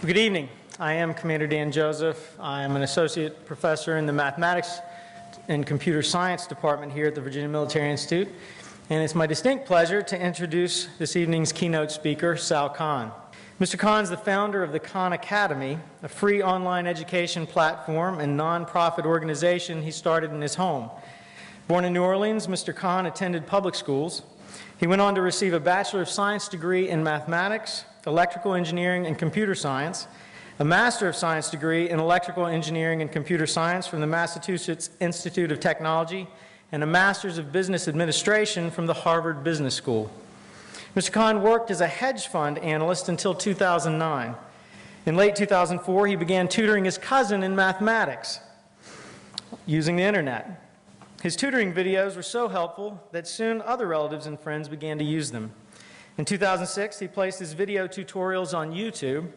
Good evening. I am Commander Dan Joseph. I am an associate professor in the Mathematics and Computer Science Department here at the Virginia Military Institute, and it's my distinct pleasure to introduce this evening's keynote speaker, Sal Khan. Mr. Khan is the founder of the Khan Academy, a free online education platform and nonprofit organization he started in his home. Born in New Orleans, Mr. Khan attended public schools. He went on to receive a Bachelor of Science degree in Mathematics, Electrical Engineering, and Computer Science, a Master of Science degree in Electrical Engineering and Computer Science from the Massachusetts Institute of Technology, and a Master's of Business Administration from the Harvard Business School. Mr. Khan worked as a hedge fund analyst until 2009. In late 2004, he began tutoring his cousin in mathematics using the internet. His tutoring videos were so helpful that soon other relatives and friends began to use them. In 2006, he placed his video tutorials on YouTube.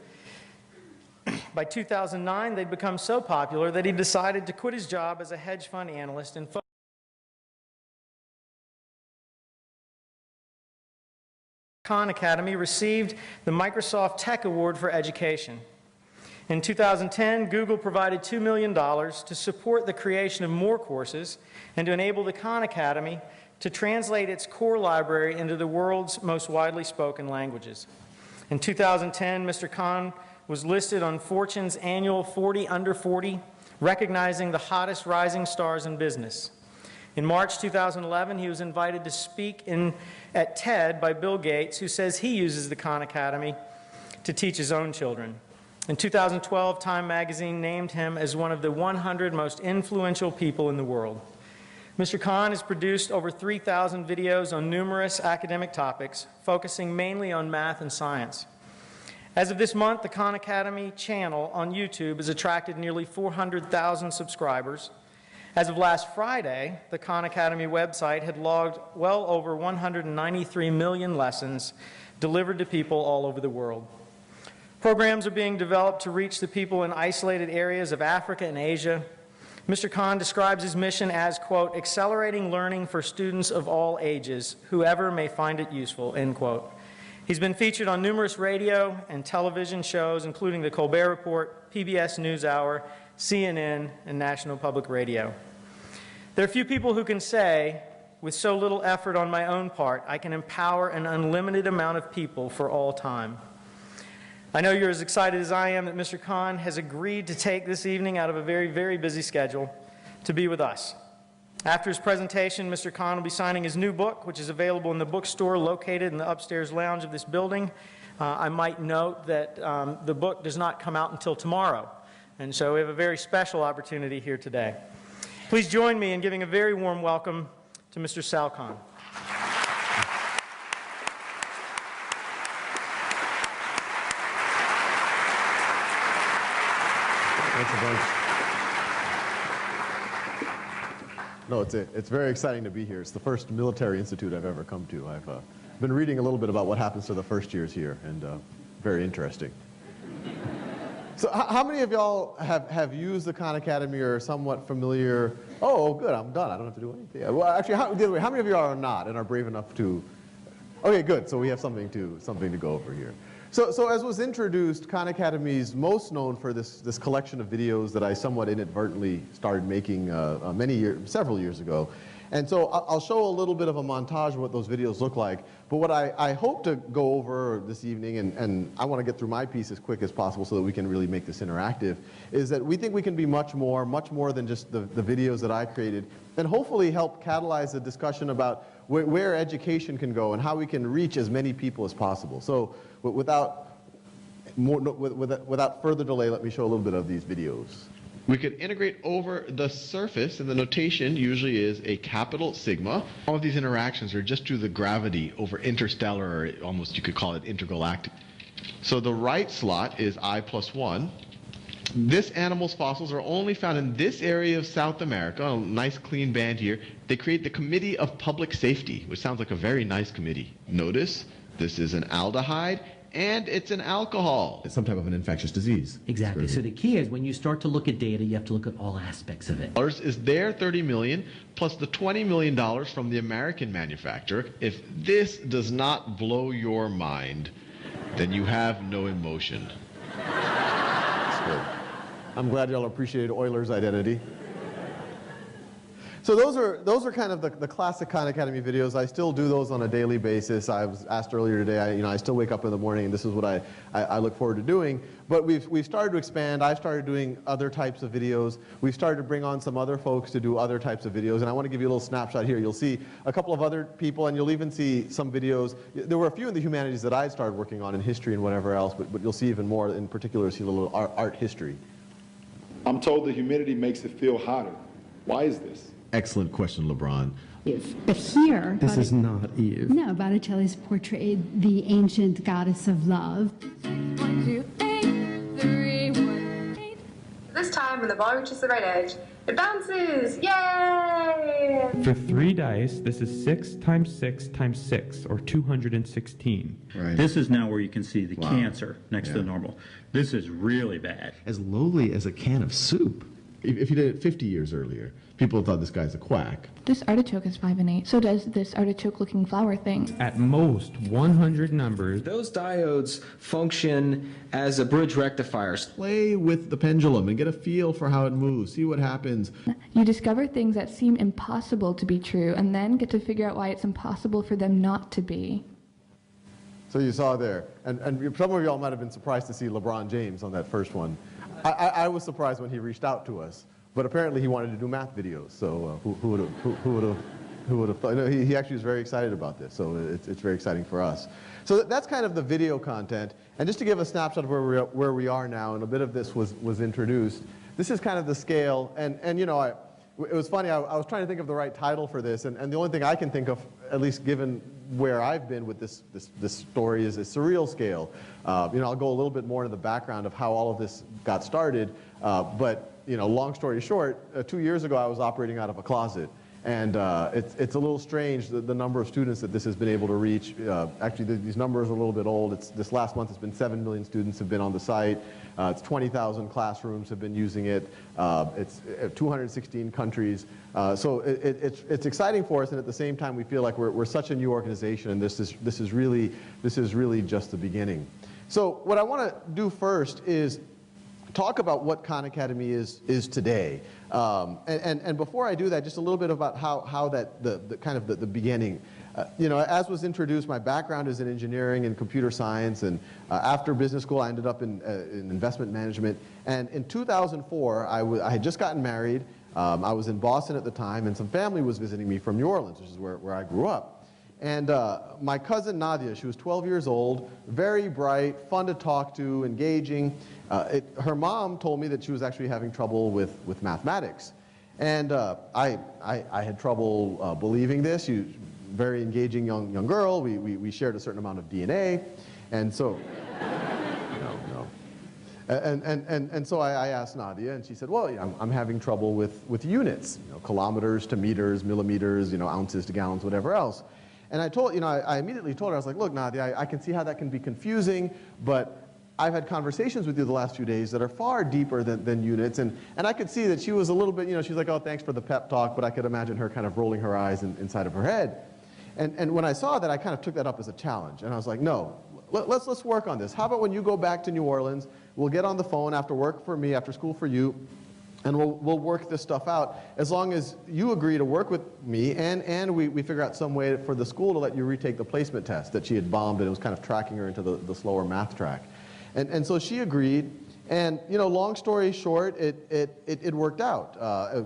By 2009, they'd become so popular that he decided to quit his job as a hedge fund analyst and focus. Khan Academy received the Microsoft Tech Award for Education. In 2010, Google provided $2 million to support the creation of more courses and to enable the Khan Academy to translate its core library into the world's most widely spoken languages. In 2010, Mr. Khan was listed on Fortune's annual 40 Under 40, recognizing the hottest rising stars in business. In March 2011, he was invited to speak at TED by Bill Gates, who says he uses the Khan Academy to teach his own children. In 2012, Time magazine named him as one of the 100 most influential people in the world. Mr. Khan has produced over 3,000 videos on numerous academic topics, focusing mainly on math and science. As of this month, the Khan Academy channel on YouTube has attracted nearly 400,000 subscribers. As of last Friday, the Khan Academy website had logged well over 193 million lessons delivered to people all over the world. Programs are being developed to reach the people in isolated areas of Africa and Asia. Mr. Khan describes his mission as, quote, accelerating learning for students of all ages, whoever may find it useful, end quote. He's been featured on numerous radio and television shows, including The Colbert Report, PBS NewsHour, CNN, and National Public Radio. There are few people who can say, with so little effort on my own part, I can empower an unlimited amount of people for all time. I know you're as excited as I am that Mr. Khan has agreed to take this evening out of a very, very busy schedule to be with us. After his presentation, Mr. Khan will be signing his new book, which is available in the bookstore located in the upstairs lounge of this building. I might note that the book does not come out until tomorrow, and so we have a very special opportunity here today. Please join me in giving a very warm welcome to Mr. Sal Khan. Thanks a bunch. No, it's very exciting to be here. It's the first military institute I've ever come to. I've been reading a little bit about what happens to the first years here, and very interesting. So how many of y'all have used the Khan Academy or are somewhat familiar? Oh, good, I'm done. I don't have to do anything. Well, actually, the other way, how many of y'all are not and are brave enough to? Okay, good. So we have something to go over here. So as was introduced, Khan Academy is most known for this collection of videos that I somewhat inadvertently started making several years ago. And so I'll show a little bit of a montage of what those videos look like. But what I hope to go over this evening, and I want to get through my piece as quick as possible so that we can really make this interactive, is that we think we can be much more than just the videos that I created, and hopefully help catalyze a discussion about where education can go and how we can reach as many people as possible. So without further delay, let me show a little bit of these videos. We could integrate over the surface, and the notation usually is a capital sigma. All of these interactions are just due to the gravity over interstellar, or almost you could call it intergalactic. So the right slot is I+1. This animal's fossils are only found in this area of South America, a nice clean band here. They create the Committee of Public Safety, which sounds like a very nice committee. Notice this is an aldehyde, and it's an alcohol. It's some type of an infectious disease. Exactly. So the key is when you start to look at data, you have to look at all aspects of it. Is their $30 million plus the $20 million from the American manufacturer. If this does not blow your mind, then you have no emotion. Good. I'm glad y'all appreciated Euler's identity. So those are kind of the classic Khan Academy videos. I still do those on a daily basis. I was asked earlier today, I still wake up in the morning and this is what I look forward to doing. But we've started to expand. I've started doing other types of videos. We've started to bring on some other folks to do other types of videos. And I want to give you a little snapshot here. You'll see a couple of other people, and you'll even see some videos. There were a few in the humanities that I started working on in history and whatever else, but you'll see even more. In particular, see a little art history. I'm told the humidity makes it feel hotter. Why is this? Excellent question, LeBron. But here, this is not Eve. No, Botticelli's portrayed the ancient goddess of love. 1, 2, 8, 3, 1, 8. This time, when the ball reaches the right edge, it bounces! Yay! For 3 dice, this is 6 times 6 times 6, or 216. Right. This is now where you can see the Wow. cancer next to the normal. This is really bad. As lowly as a can of soup. If you did it 50 years earlier, people thought this guy's a quack. This artichoke is 5 and 8. So does this artichoke-looking flower thing. At most 100 numbers. Those diodes function as a bridge rectifiers. Play with the pendulum and get a feel for how it moves. See what happens. You discover things that seem impossible to be true, and then get to figure out why it's impossible for them not to be. So you saw there, and some of y'all might have been surprised to see LeBron James on that first one. I was surprised when he reached out to us, but apparently he wanted to do math videos. So who would have thought? No, he actually was very excited about this. So it's very exciting for us. So that's kind of the video content. And just to give a snapshot of where we are now, and a bit of this was introduced. This is kind of the scale. And it was funny. I was trying to think of the right title for this, and the only thing I can think of, at least given where I've been with this story, is a surreal scale. I'll go a little bit more into the background of how all of this got started. But long story short, 2 years ago I was operating out of a closet. And it's a little strange, the number of students that this has been able to reach. Actually, these numbers are a little bit old. This last month it's been 7 million students have been on the site. It's 20,000 classrooms have been using it. It's 216 countries. So it's exciting for us, and at the same time we feel like we're such a new organization, and this is really just the beginning. So what I want to do first is talk about what Khan Academy is today. And before I do that, just a little bit about how that the beginning. As was introduced, my background is in engineering and computer science, and after business school I ended up in investment management. And in 2004, I had just gotten married. I was in Boston at the time, and some family was visiting me from New Orleans, which is where I grew up. And my cousin Nadia, she was 12 years old, very bright, fun to talk to, engaging. Her mom told me that she was actually having trouble with mathematics. And I had trouble believing this. She was a very engaging young girl. We shared a certain amount of DNA. And so, And so I asked Nadia, and she said, well, I'm having trouble with units, kilometers to meters, millimeters, ounces to gallons, whatever else. And I immediately told her, I was like, look, Nadia, I can see how that can be confusing, but I've had conversations with you the last few days that are far deeper than units. And I could see that she was a little bit, she's like, oh, thanks for the pep talk, but I could imagine her kind of rolling her eyes inside of her head. And when I saw that, I kind of took that up as a challenge. And I was like, no, let's work on this. How about when you go back to New Orleans, we'll get on the phone after work for me, after school for you, and we'll work this stuff out, as long as you agree to work with me and we figure out some way for the school to let you retake the placement test that she had bombed, and it was kind of tracking her into the slower math track. And so she agreed, and long story short, it worked out.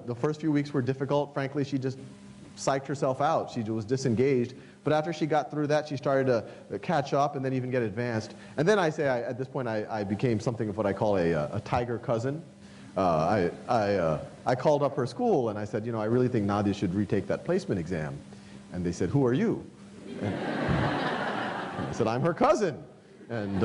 The first few weeks were difficult. Frankly, she just psyched herself out. She was disengaged. But after she got through that, she started to catch up and then even get advanced. And then at this point, I became something of what I call a tiger cousin. I called up her school and I said, I really think Nadia should retake that placement exam. And they said, who are you? And I said, I'm her cousin. And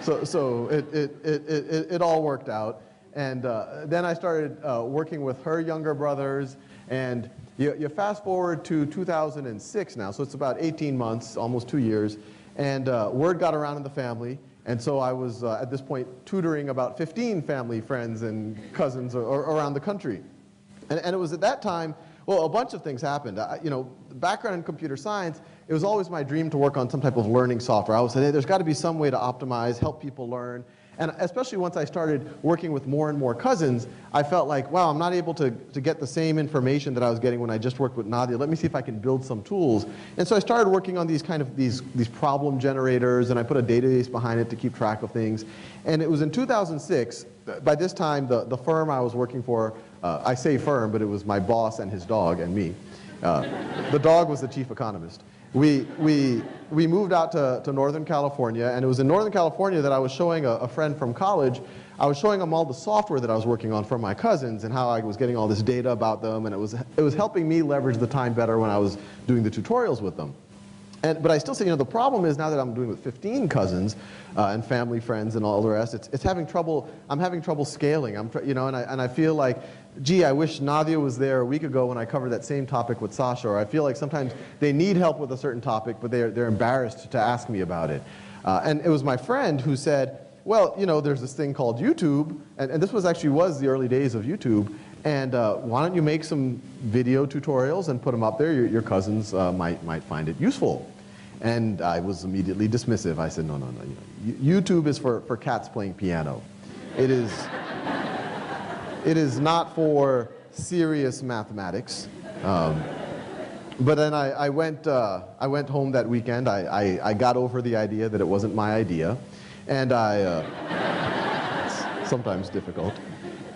so it all worked out. And then I started working with her younger brothers. And you fast forward to 2006 now, so it's about 18 months, almost 2 years. And word got around in the family. And so I was, at this point, tutoring about 15 family friends and cousins around the country. And it was at that time, well, a bunch of things happened. Background in computer science, it was always my dream to work on some type of learning software. I always said, hey, there's got to be some way to optimize, help people learn. And especially once I started working with more and more cousins, I felt like, wow, I'm not able to get the same information that I was getting when I just worked with Nadia. Let me see if I can build some tools. And so I started working on these problem generators, and I put a database behind it to keep track of things. And it was in 2006, by this time, the firm I was working for, I say firm, but it was my boss and his dog and me. The dog was the chief economist. We moved out to Northern California, and it was in Northern California that I was showing a friend from college. I was showing him all the software that I was working on for my cousins and how I was getting all this data about them, and it was helping me leverage the time better when I was doing the tutorials with them. But I still say, the problem is now that I'm doing with 15 cousins and family, friends, and all the rest, I'm having trouble scaling. And I feel like, gee, I wish Nadia was there a week ago when I covered that same topic with Sasha. Or I feel like sometimes they need help with a certain topic, but they're embarrassed to ask me about it. And it was my friend who said, well, there's this thing called YouTube, and this was the early days of YouTube. And why don't you make some video tutorials and put them up there? Your cousins might find it useful. And I was immediately dismissive. I said, no. YouTube is for cats playing piano. It is not for serious mathematics. But then I went home that weekend. I got over the idea that it wasn't my idea. And it's sometimes difficult.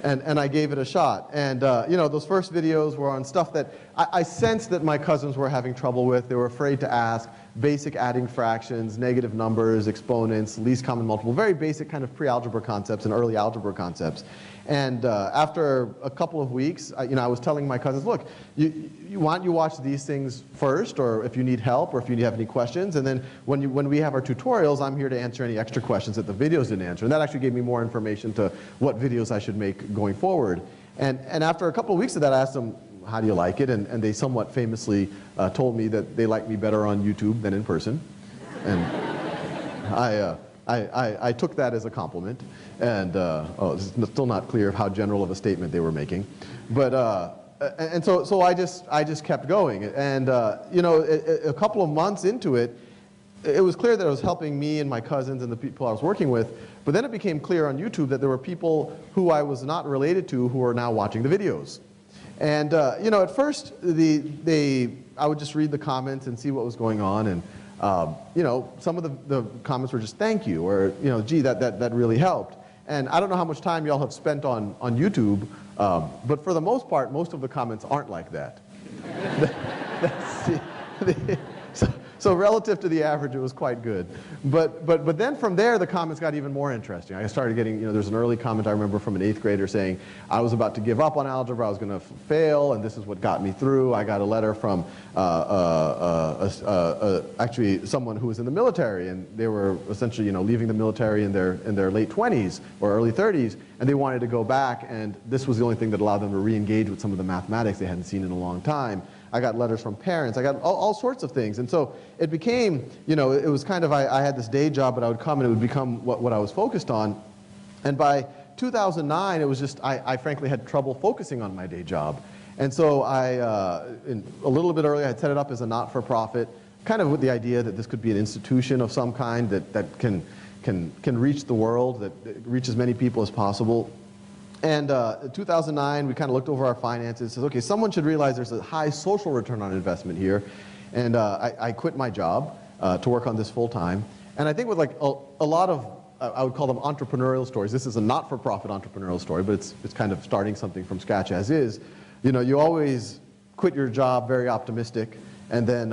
And I gave it a shot. And those first videos were on stuff that I sensed that my cousins were having trouble with. They were afraid to ask. Basic adding fractions, negative numbers, exponents, least common multiple, very basic kind of pre-algebra concepts and early algebra concepts. And after a couple of weeks, I was telling my cousins, look, you watch these things first, or if you need help, or if you have any questions, and then when we have our tutorials, I'm here to answer any extra questions that the videos didn't answer. And that actually gave me more information to what videos I should make going forward. And after a couple of weeks of that, I asked them, how do you like it? And they somewhat famously told me that they like me better on YouTube than in person. And I took that as a compliment. And it's still not clear how general of a statement they were making. But and so I just kept going. And a couple of months into it, it was clear that it was helping me and my cousins and the people I was working with. But then it became clear on YouTube that there were people who I was not related to who were now watching the videos. And at first, I would just read the comments and see what was going on, and some of the comments were just thank you, or gee, that really helped. And I don't know how much time y'all have spent on YouTube, but for the most part, most of the comments aren't like that. So relative to the average, it was quite good. But then from there, the comments got even more interesting. I started getting, there's an early comment I remember from an 8th grader saying, I was about to give up on algebra, I was going to fail, and this is what got me through. I got a letter from actually someone who was in the military, and they were essentially, leaving the military in their late 20s or early 30s, and they wanted to go back, and this was the only thing that allowed them to re-engage with some of the mathematics they hadn't seen in a long time. I got letters from parents. I got all sorts of things. And so it became, it was kind of, I had this day job, but I would come and it would become what I was focused on. And by 2009, it was just, I frankly had trouble focusing on my day job. And so a little bit earlier, I had set it up as a not-for-profit, kind of with the idea that this could be an institution of some kind that can reach the world, that reach as many people as possible. And in 2009, we kind of looked over our finances, said, okay, someone should realize there's a high social return on investment here. And I quit my job to work on this full time. And I think with like a lot of, I would call them entrepreneurial stories. This is a not-for-profit entrepreneurial story, but it's kind of starting something from scratch as is. You always quit your job very optimistic, and then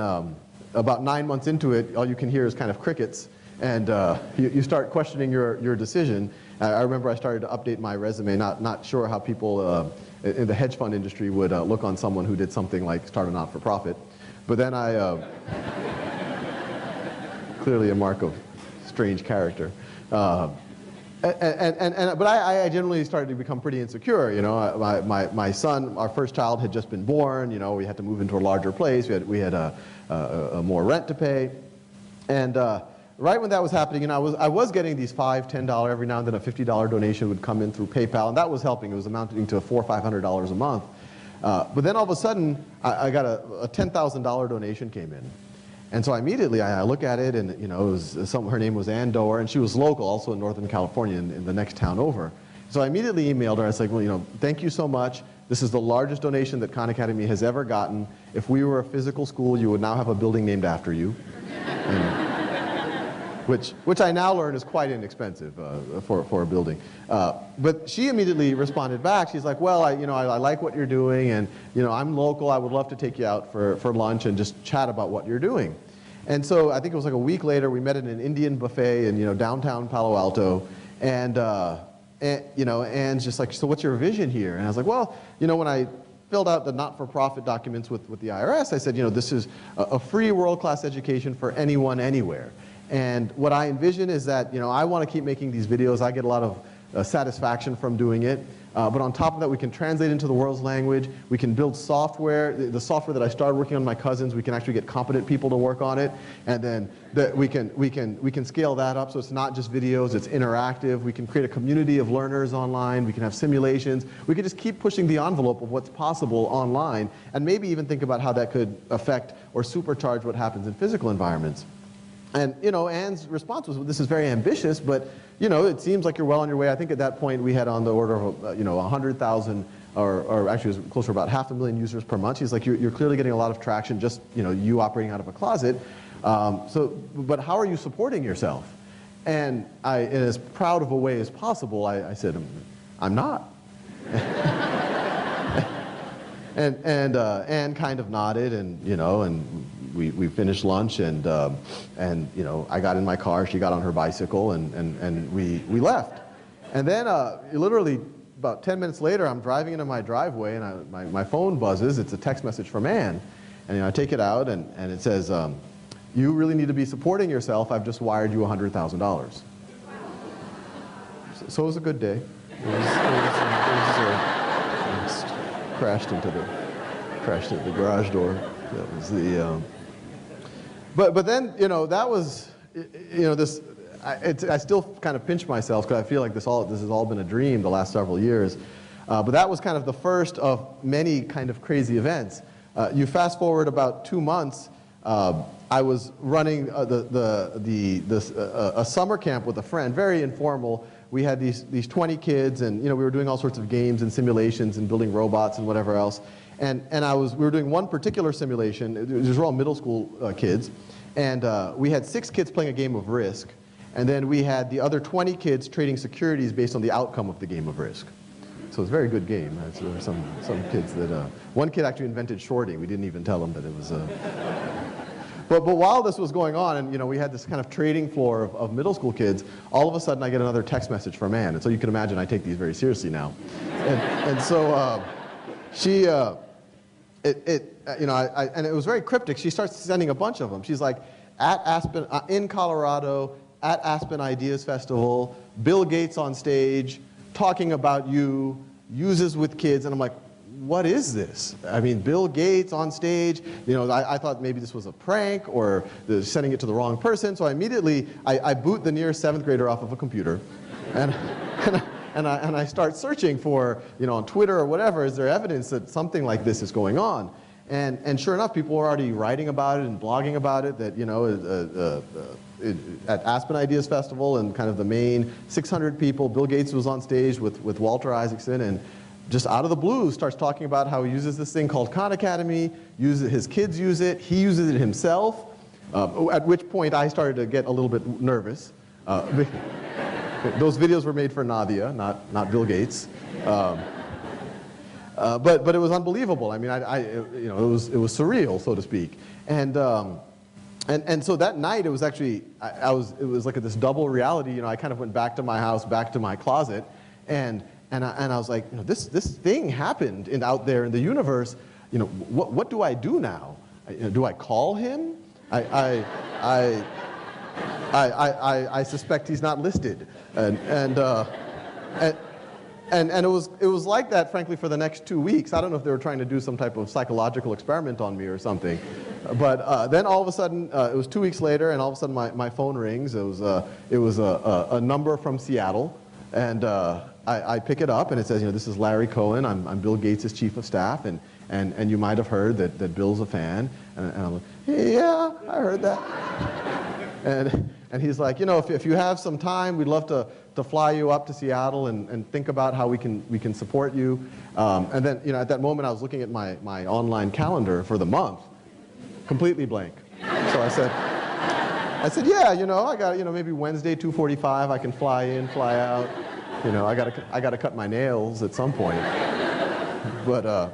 about 9 months into it, all you can hear is kind of crickets, and you start questioning your decision. I remember I started to update my resume, not sure how people in the hedge fund industry would look on someone who did something like start a not-for-profit. But then clearly a mark of strange character. But I generally started to become pretty insecure. My son, our first child, had just been born. We had to move into a larger place. We had more rent to pay, and right when that was happening, I was getting these $5, $10, every now and then a $50 donation would come in through PayPal, and that was helping. It was amounting to $400 or $500 a month. But then all of a sudden, I got a $10,000 donation came in. And so immediately I look at it, and it was her name was Ann Doer, and she was local, also in Northern California, in the next town over. So I immediately emailed her. I was like, well, thank you so much. This is the largest donation that Khan Academy has ever gotten. If we were a physical school, you would now have a building named after you. Which I now learn is quite inexpensive for a building. But she immediately responded back. She's like, well, I like what you're doing, and I'm local. I would love to take you out for lunch and just chat about what you're doing. And so I think it was like a week later, we met at an Indian buffet in downtown Palo Alto, and Ann's just like, so what's your vision here? And I was like, well, when I filled out the not-for-profit documents with the IRS, I said, this is a free world-class education for anyone, anywhere. And what I envision is that, I want to keep making these videos. I get a lot of satisfaction from doing it. But on top of that, we can translate into the world's language. We can build software. The software that I started working on my cousins, we can actually get competent people to work on it. And then we can scale that up so it's not just videos, it's interactive. We can create a community of learners online. We can have simulations. We can just keep pushing the envelope of what's possible online, and maybe even think about how that could affect or supercharge what happens in physical environments. And Ann's response was, well, this is very ambitious, but it seems like you're well on your way. I think at that point we had on the order of 100,000, or actually it was closer to about 500,000 users per month. She's like, you're clearly getting a lot of traction, just you operating out of a closet. But how are you supporting yourself? And in as proud of a way as possible, I said, I'm not. and Ann kind of nodded, and we finished lunch, and I got in my car, she got on her bicycle, and we left. And then literally about 10 minutes later, I'm driving into my driveway, and my phone buzzes. It's a text message from Ann. And I take it out, and it says, you really need to be supporting yourself. I've just wired you $100,000. So it was a good day. Crashed into the garage door. That was the. But then that was this. I still kind of pinch myself because I feel like this has all been a dream the last several years. But that was kind of the first of many kind of crazy events. You fast forward about 2 months. I was running a summer camp with a friend, very informal. We had these 20 kids, and we were doing all sorts of games and simulations and building robots and whatever else. And we were doing one particular simulation. These were all middle school kids, and we had 6 kids playing a game of Risk, and then we had the other 20 kids trading securities based on the outcome of the game of Risk. So it was a very good game. So there were some kids that one kid actually invented shorting. We didn't even tell him that it was. But while this was going on, and we had this kind of trading floor of middle school kids, all of a sudden I get another text message from Ann, and so you can imagine I take these very seriously now, and so she. And it was very cryptic. She starts sending a bunch of them. She's like, at Aspen, in Colorado, at Aspen Ideas Festival, Bill Gates on stage, talking about you, uses with kids, and I'm like, what is this? I mean, Bill Gates on stage, I thought maybe this was a prank or sending it to the wrong person, so I boot the nearest 7th grader off of a computer, and I start searching for, on Twitter or whatever, is there evidence that something like this is going on? And sure enough, people were already writing about it and blogging about it, that, at Aspen Ideas Festival and kind of the main 600 people, Bill Gates was on stage with Walter Isaacson, and just out of the blue starts talking about how he uses this thing called Khan Academy, his kids use it, he uses it himself, at which point I started to get a little bit nervous. Those videos were made for Nadia, not Bill Gates. But it was unbelievable. I mean, it was surreal, so to speak. And so that night, it was actually, it was like this double reality. I kind of went back to my house, back to my closet, and I was like, this thing happened out there in the universe. What do I do now? Do I call him? I suspect he's not listed, and it was like that, frankly, for the next 2 weeks. I don't know if they were trying to do some type of psychological experiment on me or something, but then all of a sudden, it was 2 weeks later, and all of a sudden my phone rings. It was a number from Seattle, And I pick it up, and it says, this is Larry Cohen. I'm Bill Gates' chief of staff, and you might have heard that Bill's a fan. And I'm like, yeah, I heard that. And he's like, if you have some time, we'd love to fly you up to Seattle and think about how we can support you. And then, at that moment, I was looking at my online calendar for the month, completely blank. So I said, yeah, I got, maybe Wednesday, 2:45, I can fly in, fly out. I got to cut my nails at some point. But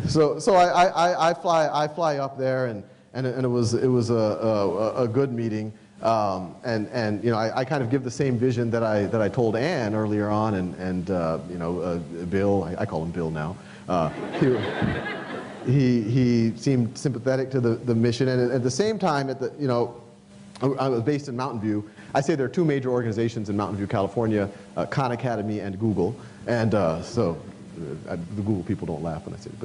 so I fly up there, and it was a good meeting. I kind of give the same vision that I told Ann earlier on, and Bill, I call him Bill now. He seemed sympathetic to the mission, and at the same time, I was based in Mountain View. I say there are two major organizations in Mountain View, California, Khan Academy and Google, and so the Google people don't laugh when I say it,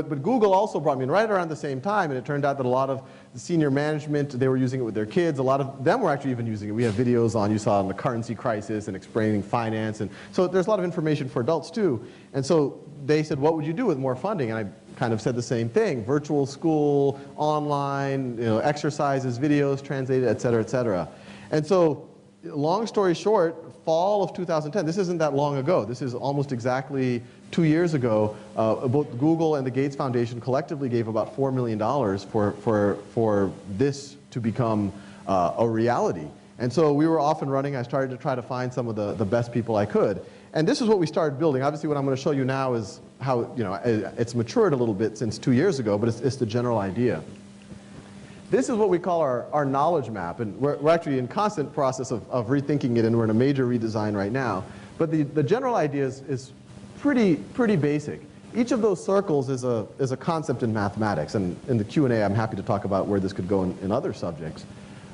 but Google also brought me in right around the same time, and it turned out that a lot of the senior management, they were using it with their kids. A lot of them were actually even using it. We have videos you saw on the currency crisis and explaining finance, and so there's a lot of information for adults too. And so they said, what would you do with more funding? And I kind of said the same thing: virtual school, online, exercises, videos translated, et cetera, et cetera. And so, long story short, fall of 2010, this isn't that long ago. This is almost exactly 2 years ago. Both Google and the Gates Foundation collectively gave about $4 million for this to become a reality. And so we were off and running. I started to try to find some of the best people I could. And this is what we started building. Obviously, what I'm going to show you now is how, it's matured a little bit since 2 years ago, but it's the general idea. This is what we call our knowledge map, and we're actually in constant process of rethinking it, and we're in a major redesign right now. But the general idea is pretty basic. Each of those circles is a concept in mathematics, and in the Q&A I'm happy to talk about where this could go in other subjects.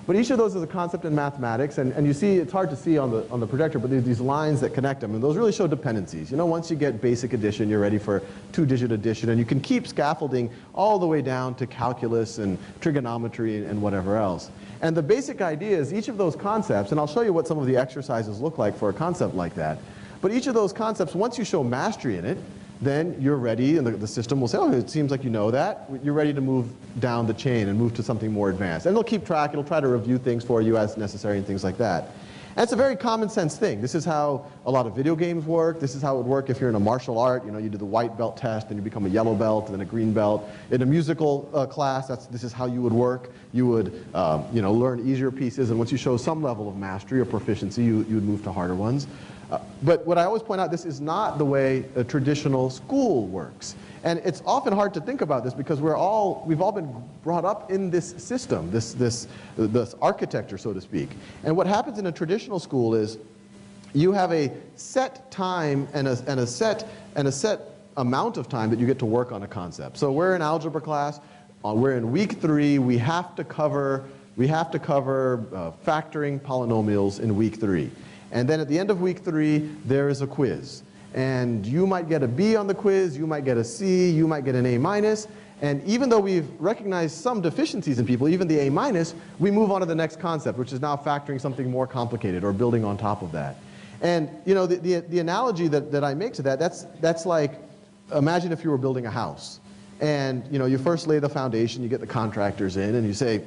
But each of those is a concept in mathematics, and you see, it's hard to see on the projector, but there's these lines that connect them, and those really show dependencies. Once you get basic addition, you're ready for two-digit addition, and you can keep scaffolding all the way down to calculus and trigonometry and whatever else. And the basic idea is each of those concepts, and I'll show you what some of the exercises look like for a concept like that, but each of those concepts, once you show mastery in it, then you're ready, and the system will say, oh, it seems like you know that. You're ready to move down the chain and move to something more advanced. And it'll keep track, it'll try to review things for you as necessary and things like that. And it's a very common sense thing. This is how a lot of video games work. This is how it would work if you're in a martial art. You do the white belt test, and you become a yellow belt, and then a green belt. In a musical class, this is how you would work. You would learn easier pieces, and once you show some level of mastery or proficiency, you would move to harder ones. But what I always point out, this is not the way a traditional school works. And it's often hard to think about this because we've all been brought up in this system, this architecture, so to speak. And what happens in a traditional school is you have a set time and a set amount of time that you get to work on a concept. So we're in algebra class. We're in week 3. We have to cover factoring polynomials in week 3. And then at the end of week 3, there is a quiz. And you might get a B on the quiz, you might get a C, you might get an A-. And even though we've recognized some deficiencies in people, even the A-, we move on to the next concept, which is now factoring something more complicated or building on top of that. And the analogy that I make to that, that's like, imagine if you were building a house. And you first lay the foundation, you get the contractors in, and you say,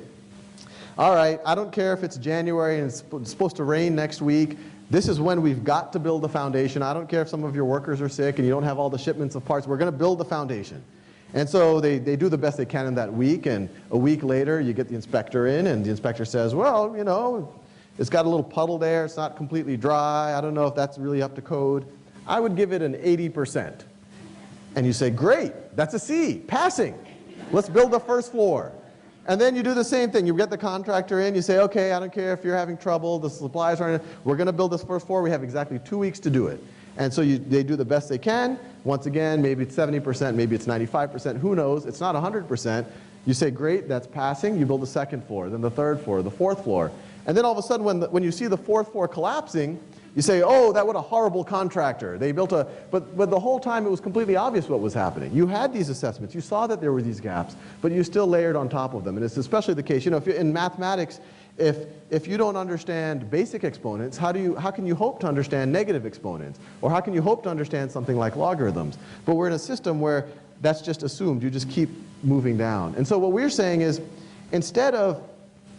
all right, I don't care if it's January and it's supposed to rain next week. This is when we've got to build the foundation. I don't care if some of your workers are sick and you don't have all the shipments of parts. We're going to build the foundation. And so they do the best they can in that week, and a week later you get the inspector in, and the inspector says, well, it's got a little puddle there. It's not completely dry. I don't know if that's really up to code. I would give it an 80%. And you say, great, that's a C, passing. Let's build the first floor. And then you do the same thing. You get the contractor in, you say, okay, I don't care if you're having trouble, the supplies aren't, we're going to build this first floor, we have exactly 2 weeks to do it. And so they do the best they can. Once again, maybe it's 70%, maybe it's 95%, who knows, it's not 100%. You say, great, that's passing, you build the second floor, then the third floor, the fourth floor. And then all of a sudden, when you see the fourth floor collapsing, you say, oh, that was a horrible contractor. They built but the whole time it was completely obvious what was happening. You had these assessments. You saw that there were these gaps, but you still layered on top of them. And it's especially the case, if you're in mathematics, If you don't understand basic exponents, how can you hope to understand negative exponents? Or how can you hope to understand something like logarithms? But we're in a system where that's just assumed. You just keep moving down. And so what we're saying is, instead of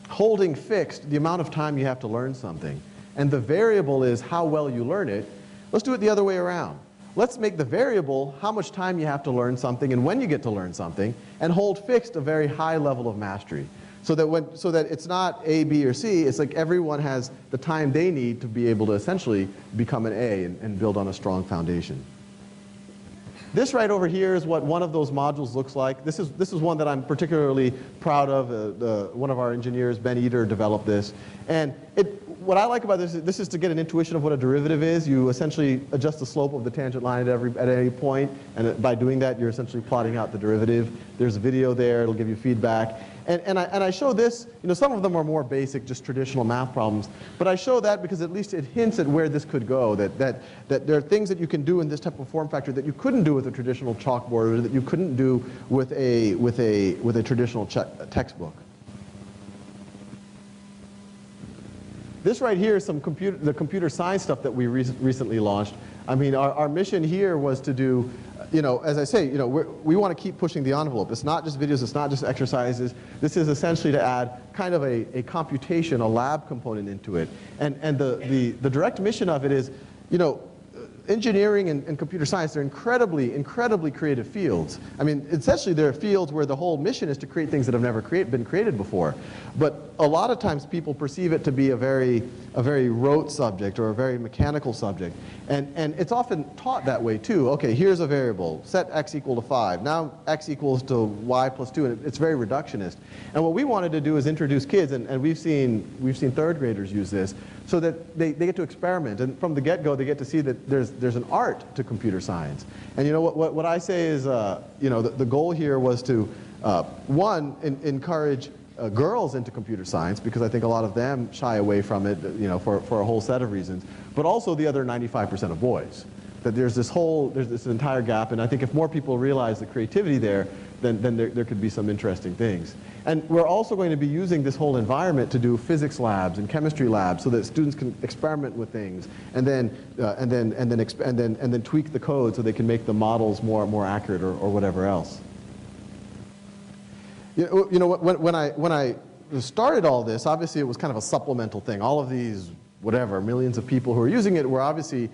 holding fixed the amount of time you have to learn something, and the variable is how well you learn it, let's do it the other way around. Let's make the variable how much time you have to learn something and when you get to learn something, and hold fixed a very high level of mastery. So that it's not A, B, or C, it's like everyone has the time they need to be able to essentially become an A and build on a strong foundation. This right over here is what one of those modules looks like. This is one that I'm particularly proud of. One of our engineers, Ben Eder, developed this. And what I like about this is to get an intuition of what a derivative is. You essentially adjust the slope of the tangent line at any point, and by doing that, you're essentially plotting out the derivative. There's a video there. It'll give you feedback. And I show this, some of them are more basic, just traditional math problems, but I show that because at least it hints at where this could go, that there are things that you can do in this type of form factor that you couldn't do with a traditional chalkboard, or that you couldn't do with a traditional textbook. This right here is the computer science stuff that we recently launched. I mean, our mission here was to do, as I say, we want to keep pushing the envelope. It's not just videos, it's not just exercises. This is essentially to add kind of a computation, a lab component into it. And the direct mission of it is, engineering and computer science, they're incredibly creative fields. I mean, essentially they're fields where the whole mission is to create things that have never been created before. But a lot of times people perceive it to be a very rote subject or a very mechanical subject. And it's often taught that way too. Okay, here's a variable, set x equal to 5. Now x equals to y plus 2, and it's very reductionist. And what we wanted to do is introduce kids, and we've seen third graders use this, so that they get to experiment. And from the get-go, they get to see that there's an art to computer science. And what I say is, the goal here was to, one, encourage girls into computer science, because I think a lot of them shy away from it, for a whole set of reasons, but also the other 95% of boys. That there's this entire gap, and I think if more people realize the creativity there, then there could be some interesting things. And we're also going to be using this whole environment to do physics labs and chemistry labs, so that students can experiment with things, and then tweak the code so they can make the models more accurate or whatever else. When I started all this, obviously it was kind of a supplemental thing. All of these, millions of people who are using it were obviously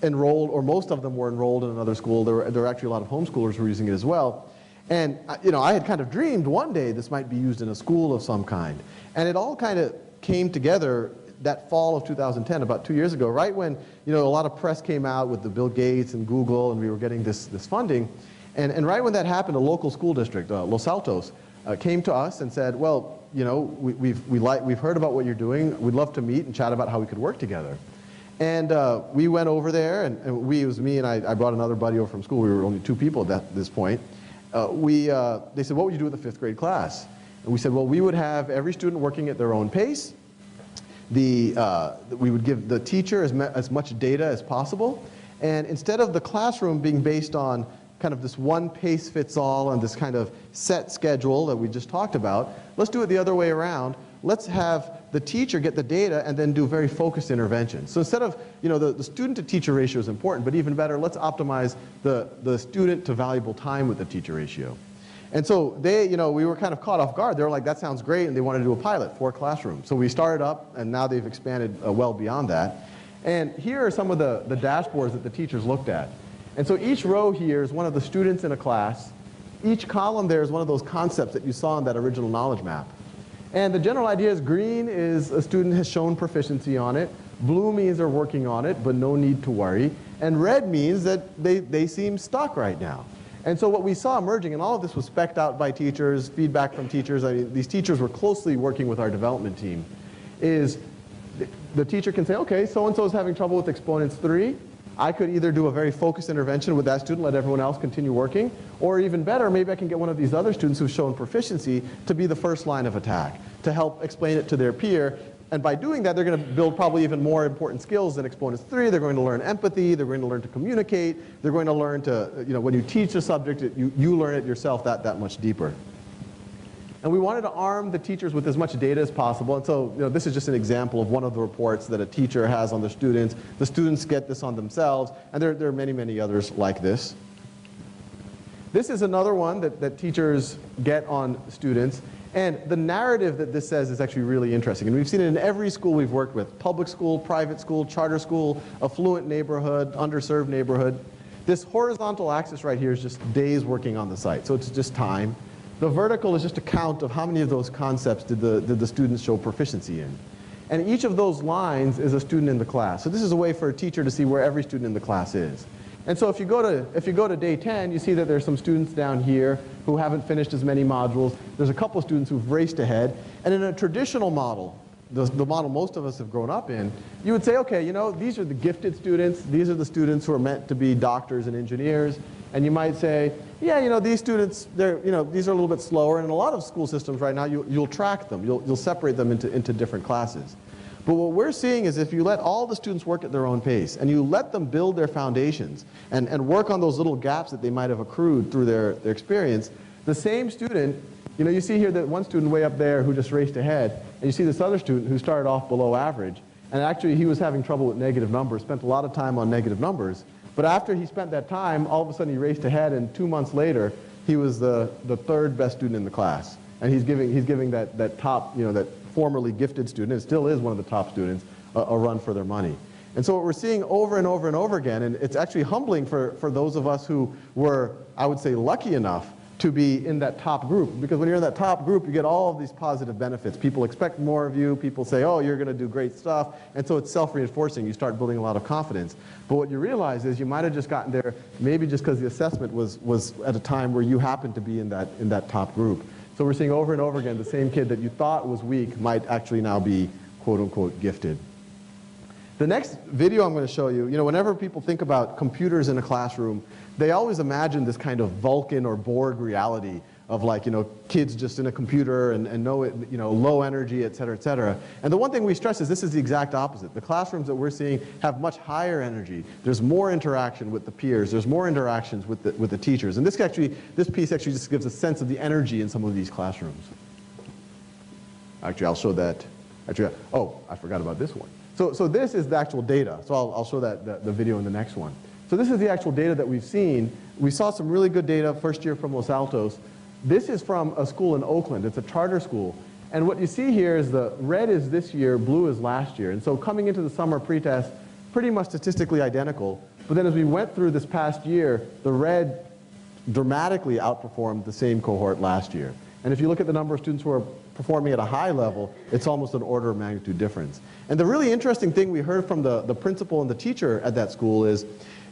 enrolled, or most of them were enrolled in another school. There were actually a lot of homeschoolers who were using it as well. And I had kind of dreamed one day this might be used in a school of some kind. And it all kind of came together that fall of 2010, about 2 years ago, right when a lot of press came out with the Bill Gates and Google, and we were getting this funding. And right when that happened, a local school district, Los Altos, came to us and said, well, we've heard about what you're doing. We'd love to meet and chat about how we could work together. And we went over there, and it was me, and I brought another buddy over from school. We were only 2 people at this point. They said, what would you do with a 5th grade class? And we said, well, we would have every student working at their own pace. We would give the teacher as much data as possible. And instead of the classroom being based on kind of this one pace fits all and this kind of set schedule that we just talked about, let's do it the other way around. Let's have the teacher get the data and then do very focused interventions. So instead of, the student to teacher ratio is important, but even better, let's optimize the student to valuable time with the teacher ratio. And so we were kind of caught off guard. They were like, that sounds great, and they wanted to do a pilot for a classroom. So we started up, and now they've expanded well beyond that. And here are some of the dashboards that the teachers looked at. And so each row here is one of the students in a class. Each column there is one of those concepts that you saw in that original knowledge map. And the general idea is green is a student has shown proficiency on it. Blue means they're working on it, but no need to worry. And red means that they seem stuck right now. And so what we saw emerging, and all of this was spec'd out by teachers, feedback from teachers, these teachers were closely working with our development team, is the teacher can say, okay, so-and-so is having trouble with exponents 3. I could either do a very focused intervention with that student, let everyone else continue working, or even better, maybe I can get one of these other students who've shown proficiency to be the first line of attack, to help explain it to their peer. And by doing that, they're going to build probably even more important skills than exponents 3. They're going to learn empathy. They're going to learn to communicate. They're going to learn to, when you teach a subject, you learn it yourself that much deeper. And we wanted to arm the teachers with as much data as possible. And so, this is just an example of one of the reports that a teacher has on their students. The students get this on themselves, and there are many, many others like this. This is another one that teachers get on students. And the narrative that this says is actually really interesting. And we've seen it in every school we've worked with: public school, private school, charter school, affluent neighborhood, underserved neighborhood. This horizontal axis right here is just days working on the site. So it's just time. The vertical is just a count of how many of those concepts did the students show proficiency in. And each of those lines is a student in the class. So this is a way for a teacher to see where every student in the class is. And so if you go to day 10, you see that there's some students down here who haven't finished as many modules. There's a couple of students who've raced ahead. And in a traditional model, the model most of us have grown up in, you would say, okay, these are the gifted students. These are the students who are meant to be doctors and engineers. And you might say, yeah, these students, these are a little bit slower. And in a lot of school systems right now, you'll track them. You'll separate them into different classes. But what we're seeing is if you let all the students work at their own pace and you let them build their foundations and work on those little gaps that they might have accrued through their experience, the same student, you see here that one student way up there who just raced ahead, and you see this other student who started off below average, and actually he was having trouble with negative numbers, spent a lot of time on negative numbers, but after he spent that time, all of a sudden he raced ahead, and 2 months later, he was the third best student in the class. And he's giving that top, that formerly gifted student, and still is one of the top students, a run for their money. And so what we're seeing over and over and over again, and it's actually humbling for those of us who were, I would say, lucky enough to be in that top group. Because when you're in that top group, you get all of these positive benefits. People expect more of you. People say, oh, you're going to do great stuff. And so it's self-reinforcing. You start building a lot of confidence. But what you realize is you might have just gotten there maybe just because the assessment was at a time where you happened to be in that top group. So we're seeing over and over again the same kid that you thought was weak might actually now be quote-unquote gifted. The next video I'm going to show you, whenever people think about computers in a classroom, they always imagine this kind of Vulcan or Borg reality of kids just in a computer and low energy, et cetera, et cetera. And the one thing we stress is this is the exact opposite. The classrooms that we're seeing have much higher energy. There's more interaction with the peers. There's more interactions with the teachers. And this piece actually just gives a sense of the energy in some of these classrooms. Actually, I'll show that. Actually, oh, I forgot about this one. So this is the actual data. So I'll show the video in the next one. So this is the actual data that we've seen. We saw some really good data first year from Los Altos. This is from a school in Oakland. It's a charter school. And what you see here is the red is this year, blue is last year. And so coming into the summer pretest, pretty much statistically identical. But then as we went through this past year, the red dramatically outperformed the same cohort last year. And if you look at the number of students who are performing at a high level, it's almost an order of magnitude difference. And the really interesting thing we heard from the principal and the teacher at that school is,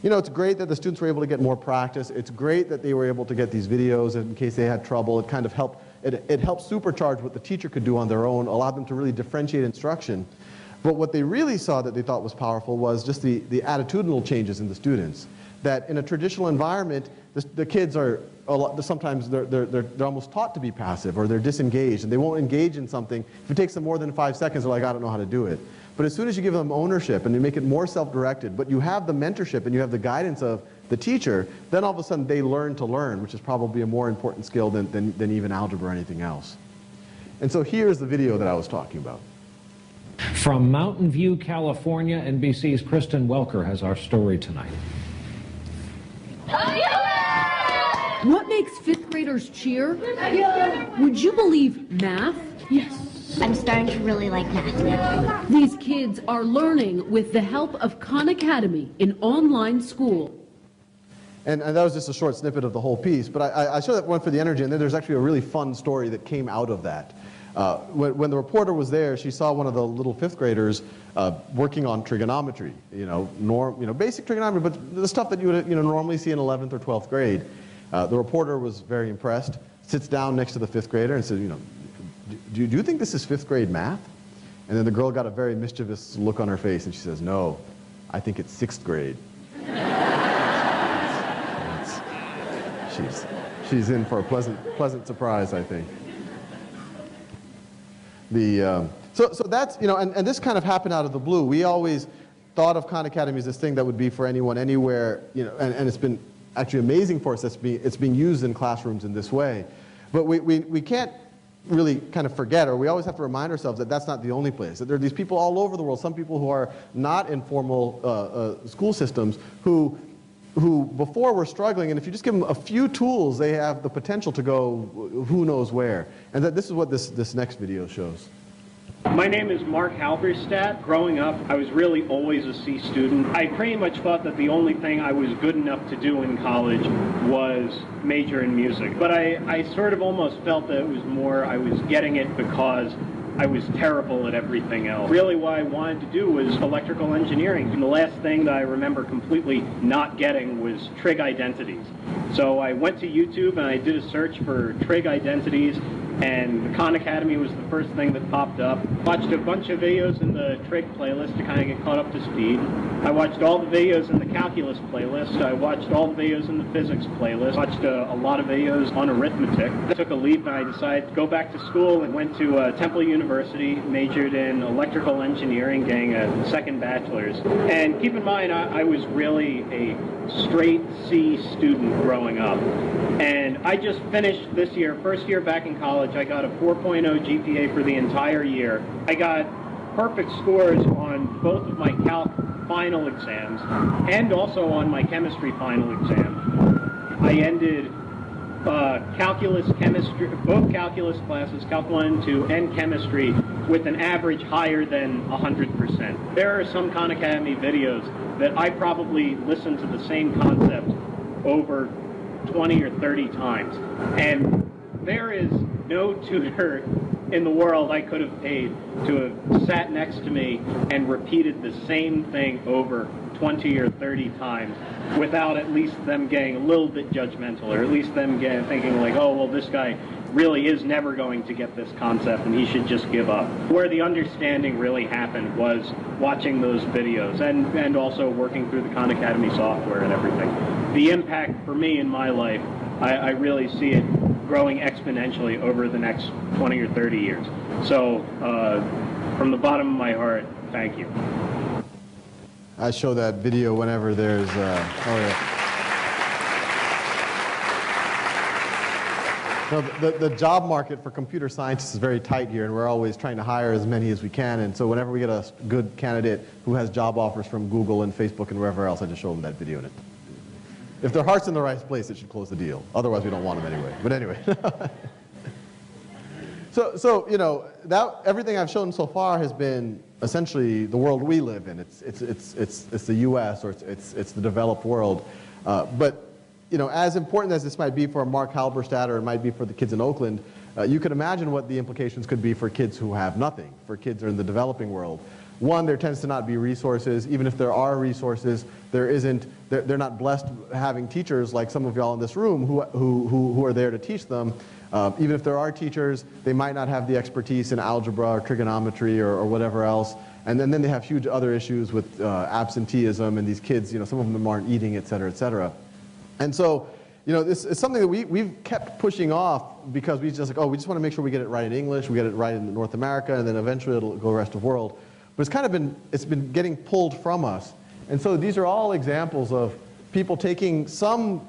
it's great that the students were able to get more practice. It's great that they were able to get these videos in case they had trouble. It kind of helped, it helped supercharge what the teacher could do on their own, allowed them to really differentiate instruction. But what they really saw that they thought was powerful was just the attitudinal changes in the students. That in a traditional environment, the kids are sometimes they're almost taught to be passive, or they're disengaged, and they won't engage in something. If it takes them more than 5 seconds, they're like, I don't know how to do it. But as soon as you give them ownership and you make it more self-directed, but you have the mentorship and you have the guidance of the teacher, then all of a sudden they learn to learn, which is probably a more important skill than even algebra or anything else. And so here's the video that I was talking about. From Mountain View, California, NBC's Kristen Welker has our story tonight. What makes fifth graders cheer? Would you believe math? Yes. I'm starting to really like math now. These kids are learning with the help of Khan Academy, an online school. And that was just a short snippet of the whole piece, but I show that one for the energy, and then there's actually a really fun story that came out of that. When the reporter was there, she saw one of the little fifth graders working on trigonometry, basic trigonometry, but the stuff that you would normally see in 11th or 12th grade. The reporter was very impressed, sits down next to the fifth grader and says, do you think this is fifth grade math? And then the girl got a very mischievous look on her face and she says, no, I think it's sixth grade. She's in for a pleasant surprise, I think. So that's, and this kind of happened out of the blue. We always thought of Khan Academy as this thing that would be for anyone, anywhere, and it's been actually amazing for us. It's being used in classrooms in this way. But we can't really kind of forget, or we always have to remind ourselves that that's not the only place. That there are these people all over the world, some people who are not in formal school systems who before were struggling, and if you just give them a few tools, they have the potential to go who knows where. And that this is what this next video shows. My name is Mark Halberstadt. Growing up, I was really always a C student. I pretty much thought that the only thing I was good enough to do in college was major in music. But I sort of almost felt that it was more I was getting it because I was terrible at everything else. Really what I wanted to do was electrical engineering. And the last thing that I remember completely not getting was Trig Identities. So I went to YouTube and I did a search for Trig Identities, and the Khan Academy was the first thing that popped up. Watched a bunch of videos in the Trig playlist to kind of get caught up to speed. I watched all the videos in the calculus playlist. I watched all the videos in the physics playlist. Watched a lot of videos on arithmetic. I took a leap and I decided to go back to school and went to Temple University, majored in electrical engineering, getting a second bachelor's. And keep in mind, I was really a straight C student growing up. And I just finished this year, first year back in college, I got a 4.0 GPA for the entire year. I got perfect scores on both of my calc final exams and also on my chemistry final exam. I ended calculus, chemistry, both calculus classes, Calc 1 and 2, and chemistry with an average higher than 100%. There are some Khan Academy videos that I probably listened to the same concept over 20 or 30 times. And there is no tutor in the world I could have paid to have sat next to me and repeated the same thing over 20 or 30 times without at least them getting a little bit judgmental, or at least them thinking like, oh, well, this guy really is never going to get this concept and he should just give up. Where the understanding really happened was watching those videos and also working through the Khan Academy software and everything. The impact for me in my life, I really see it growing exponentially over the next 20 or 30 years. So from the bottom of my heart, thank you. I show that video whenever there's, No, the job market for computer scientists is very tight here, and we're always trying to hire as many as we can. And so whenever we get a good candidate who has job offers from Google and Facebook and wherever else, I just show them that video. And if their heart's in the right place, it should close the deal. Otherwise, we don't want them anyway. But anyway. So you know, everything I've shown so far has been essentially the world we live in. It's the U.S. or it's the developed world. But you know, as important as this might be for Mark Halberstadt or it might be for the kids in Oakland, you could imagine what the implications could be for kids who have nothing, for kids who are in the developing world. One, there tends to not be resources. Even if there are resources, they're not blessed having teachers like some of y'all in this room who are there to teach them. Even if there are teachers, they might not have the expertise in algebra or trigonometry or whatever else. And then they have huge other issues with absenteeism, and these kids, you know, some of them aren't eating, et cetera, et cetera. And so, you know, this is something that we've kept pushing off because we just like, oh, we just want to make sure we get it right in English, we get it right in North America, and then eventually it'll go the rest of the world. But it's kind of been getting pulled from us. And so these are all examples of people taking some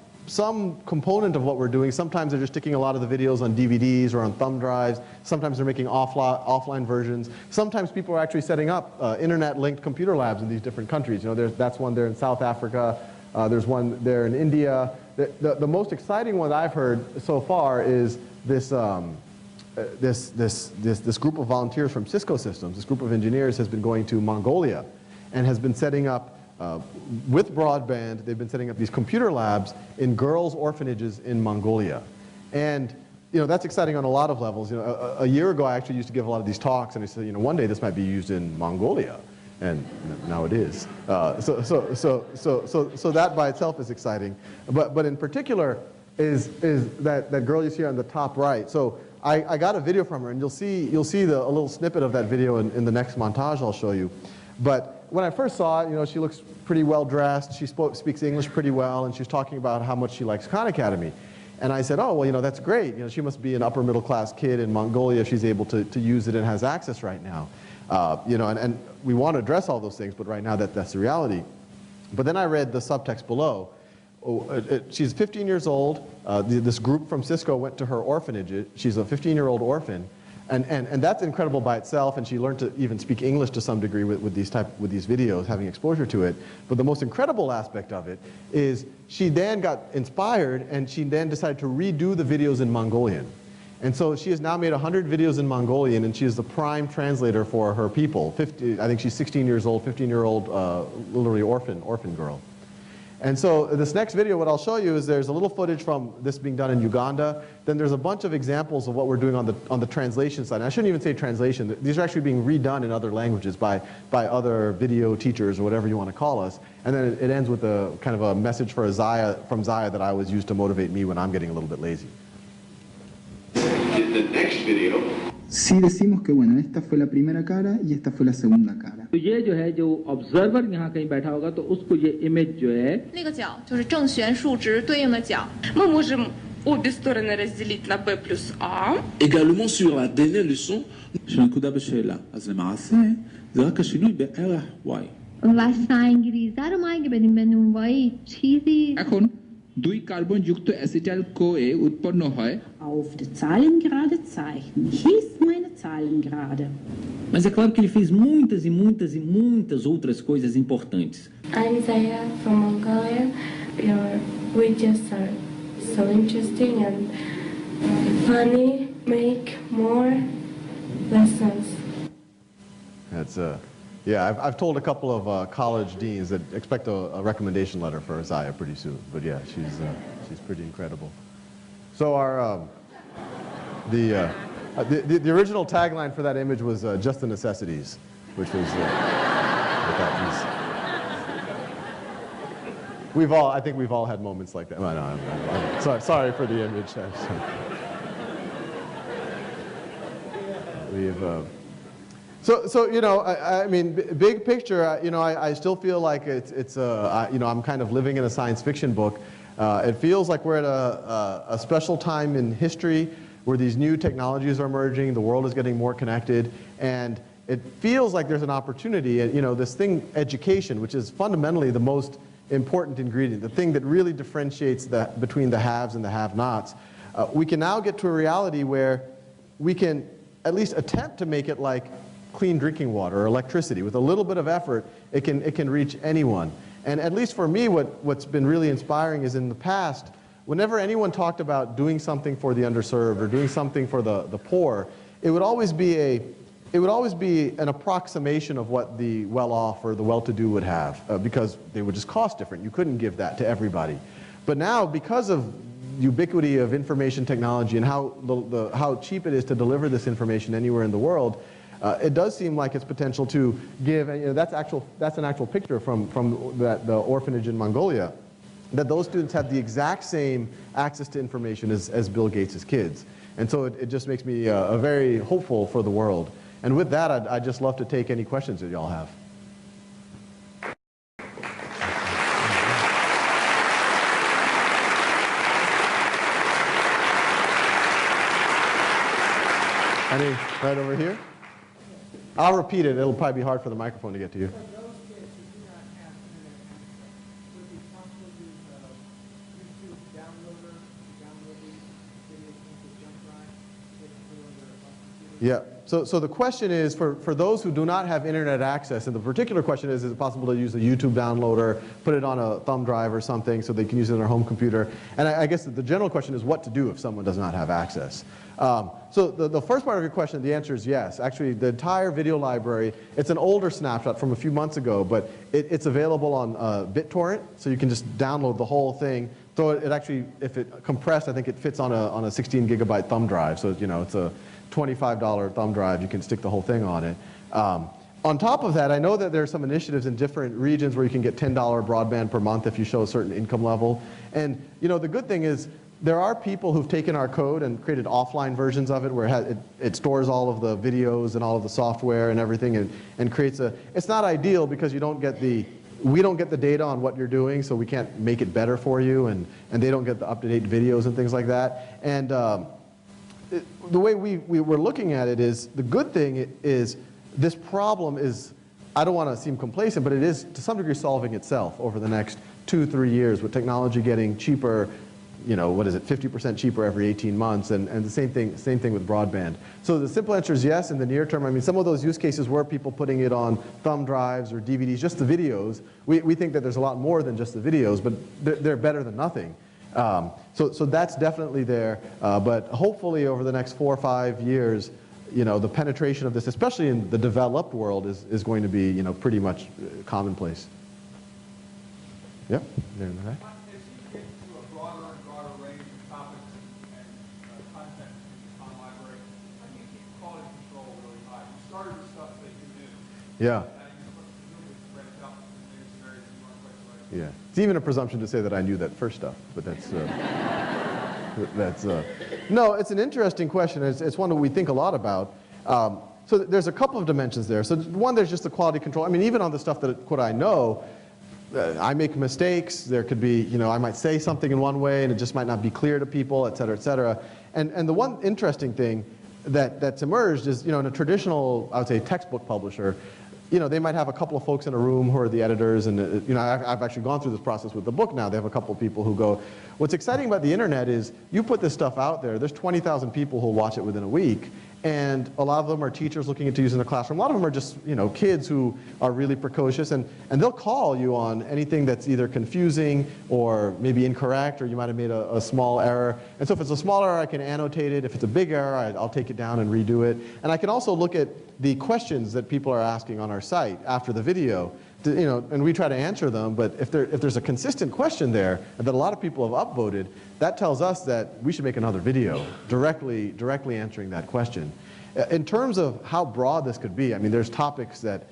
component of what we're doing. Sometimes they're just sticking a lot of the videos on DVDs or on thumb drives. Sometimes they're making offline versions. Sometimes people are actually setting up internet-linked computer labs in these different countries. You know, that's one there in South Africa. There's one there in India. The most exciting one I've heard so far is this group of volunteers from Cisco Systems. This group of engineers has been going to Mongolia and has been setting up, with broadband, they've been setting up these computer labs in girls' orphanages in Mongolia. And you know, that's exciting on a lot of levels. You know, a year ago I actually used to give a lot of these talks, and I said, you know, one day this might be used in Mongolia. And now it is. So that by itself is exciting. But in particular is that girl you see on the top right. So I got a video from her, and you'll see a little snippet of that video in the next montage I'll show you. But when I first saw it, you know, she looks pretty well dressed. She speaks English pretty well, and she's talking about how much she likes Khan Academy. And I said, oh, well, you know, that's great. You know, she must be an upper middle class kid in Mongolia if she's able to use it and has access right now. You know, and we want to address all those things, but right now that's the reality. But then I read the subtext below, she's 15 years old. This group from Cisco went to her orphanage. She's a 15-year-old orphan. And that's incredible by itself, and she learned to even speak English to some degree with these videos, having exposure to it. But the most incredible aspect of it is she then got inspired, and she then decided to redo the videos in Mongolian. And so she has now made 100 videos in Mongolian, and she is the prime translator for her people. I think she's 16 years old, 15-year-old, literally orphan girl. And so this next video, what I'll show you is there's a little footage from this being done in Uganda. Then there's a bunch of examples of what we're doing on the translation side. And I shouldn't even say translation. These are actually being redone in other languages by other video teachers or whatever you want to call us. And then it ends with a kind of a message for from Zaya that I always use to motivate me when I'm getting a little bit lazy. The next video. Sí decimos que bueno, esta fue la primera cara y esta fue la segunda cara. तो ये जो है जो observer यहाँ कहीं बैठा होगा तो उसको ये image जो है那个角就是正弦数值对应的角。Мы можем обе стороны разделить на b plus a. Également sur la dernière leçon. שנקודה בשאלה. אז למעשה זה רק השינוי בערך y. و انگلیسه رو ما اگه بدیم به نونوایی چیزی এখন দুই কার্বন যুক্ত অ্যাসিটাইল কোয়ে উৎপন্ন হয় auf der Zahlengerade zeichnen. Hier ist meine Zahlengerade. Mas é claro que ele fez muitas e muitas e muitas outras coisas importantes. I'm Zaya from Mongolia. We just are so interesting and funny. Make more lessons. That's yeah, I've told a couple of college deans that expect a recommendation letter for Zaya pretty soon. But yeah, she's pretty incredible. So our the original tagline for that image was "Just the necessities," which was that piece. I think we've all had moments like that. No, I'm sorry for the image. We've. So you know, I mean, big picture, you know, I still feel like you know, I'm kind of living in a science fiction book. It feels like we're at a special time in history where these new technologies are emerging, the world is getting more connected, and it feels like there's an opportunity, you know, this thing, education, which is fundamentally the most important ingredient, the thing that really differentiates between the haves and the have-nots. We can now get to a reality where we can at least attempt to make it like clean drinking water or electricity. With a little bit of effort, it can reach anyone. And at least for me, what's been really inspiring is in the past, whenever anyone talked about doing something for the underserved or doing something for the poor, it would always be an approximation of what the well-off or the well-to-do would have, because they would just cost different. You couldn't give that to everybody. But now, because of ubiquity of information technology and how cheap it is to deliver this information anywhere in the world, it does seem like its potential to give, and you know, that's an actual picture from the orphanage in Mongolia, that those students have the exact same access to information as Bill Gates' kids. And so it just makes me very hopeful for the world. And with that, I'd just love to take any questions that y'all have. Any right over here? I'll repeat it. It'll probably be hard for the microphone to get to you. Yeah. So the question is, for those who do not have internet access, and the particular question is it possible to use a YouTube downloader, put it on a thumb drive or something so they can use it on their home computer? And I guess the general question is what to do if someone does not have access. So the first part of your question, the answer is yes. Actually, the entire video library, it's an older snapshot from a few months ago, but it's available on BitTorrent, so you can just download the whole thing. So it actually, if it compressed, I think it fits on a 16 gigabyte thumb drive. So you know, it's a $25 thumb drive. You can stick the whole thing on it. On top of that, I know that there are some initiatives in different regions where you can get $10 broadband per month if you show a certain income level. And you know, the good thing is there are people who've taken our code and created offline versions of it where it stores all of the videos and all of the software and everything and creates a, it's not ideal because you don't get we don't get the data on what you're doing, so we can't make it better for you, and they don't get the up-to-date videos and things like that. And the way we were looking at it is, the good thing is this problem is I don't want to seem complacent, but it is to some degree solving itself over the next 2-3 years with technology getting cheaper, you know, what is it, 50% cheaper every 18 months, and the same thing with broadband. So the simple answer is yes in the near term. I mean, some of those use cases were people putting it on thumb drives or DVDs, just the videos. We think that there's a lot more than just the videos, but they're better than nothing. So that's definitely there, but hopefully over the next 4 or 5 years, you know, the penetration of this, especially in the developed world, is going to be, you know, pretty much commonplace. Yep, there in the back. Yeah. Yeah. It's even a presumption to say that I knew that first stuff, but that's no, it's an interesting question. It's one that we think a lot about. So there's a couple of dimensions there. So one, there's just the quality control. I mean, even on the stuff that I know, I make mistakes. There could be, you know, I might say something in one way and it just might not be clear to people, et cetera, et cetera. And the one interesting thing that's emerged is, you know, in a traditional, I would say, textbook publisher, you know, they might have a couple of folks in a room who are the editors, and you know, I've actually gone through this process with the book now. They have a couple of people who go, what's exciting about the internet is you put this stuff out there, there's 20,000 people who'll watch it within a week, and a lot of them are teachers looking into using the classroom. A lot of them are just, you know, kids who are really precocious, and they'll call you on anything that's either confusing or maybe incorrect, or you might have made a small error. And so if it's a small error, I can annotate it. If it's a big error, I'll take it down and redo it. And I can also look at the questions that people are asking on our site after the video, you know, and we try to answer them. But if there's a consistent question there that a lot of people have upvoted, that tells us that we should make another video directly answering that question. In terms of how broad this could be, I mean, there's topics that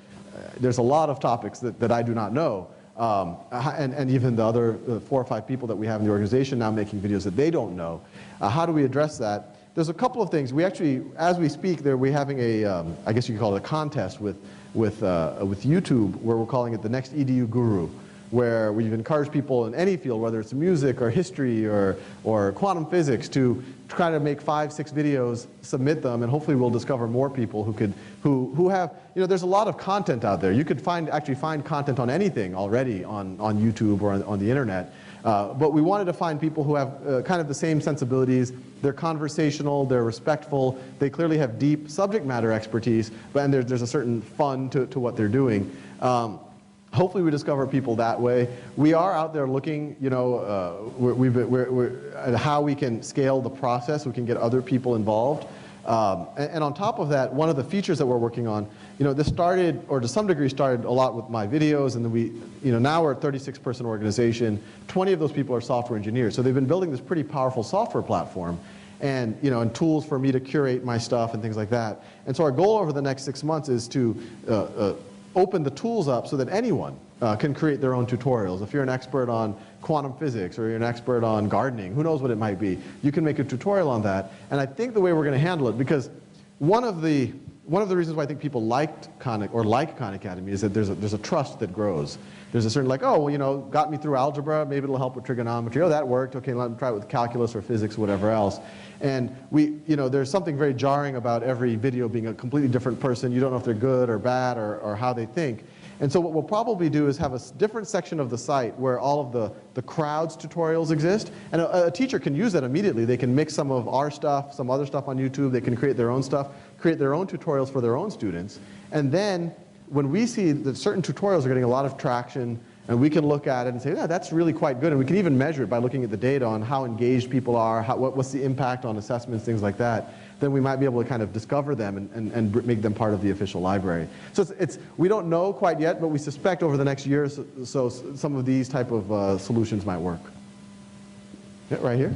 there's a lot of topics that I do not know, and even the other 4 or 5 people that we have in the organization now making videos that they don't know. How do we address that? There's a couple of things. We actually, as we speak, we're having a, I guess you could call it a contest with YouTube, where we're calling it the next EDU Guru, where we've encouraged people in any field, whether it's music or history or quantum physics, to try to make 5-6 videos, submit them, and hopefully we'll discover more people who have, you know, there's a lot of content out there. You could actually find content on anything already on YouTube or on the internet. But we wanted to find people who have kind of the same sensibilities. They're conversational, they're respectful, they clearly have deep subject matter expertise, and there's a certain fun to what they're doing. Hopefully we discover people that way. We are out there looking, you know, we're at how we can scale the process, we can get other people involved. And on top of that, one of the features that we're working on, you know, this started, or to some degree started a lot with my videos, and then we, you know, now we're a 36-person organization. 20 of those people are software engineers. So they've been building this pretty powerful software platform, and, you know, and tools for me to curate my stuff and things like that. And so our goal over the next 6 months is to open the tools up so that anyone can create their own tutorials. If you're an expert on quantum physics, or you're an expert on gardening, who knows what it might be, you can make a tutorial on that. And I think the way we're going to handle it, because one of the reasons why I think people like Khan Academy is that there's a trust that grows. There's a certain, like, oh, well, you know, got me through algebra, maybe it'll help with trigonometry. Oh, that worked. Okay, let me try it with calculus or physics, whatever else. And we, you know, there's something very jarring about every video being a completely different person. You don't know if they're good or bad or how they think. And so what we'll probably do is have a different section of the site where all of the crowd's tutorials exist. And a teacher can use that immediately. They can mix some of our stuff, some other stuff on YouTube. They can create their own stuff, create their own tutorials for their own students. And then when we see that certain tutorials are getting a lot of traction, and we can look at it and say, yeah, that's really quite good. And we can even measure it by looking at the data on how engaged people are, what's the impact on assessments, things like that. Then we might be able to kind of discover them and make them part of the official library. So we don't know quite yet, but we suspect over the next year or so some of these type of solutions might work. Yeah, right here.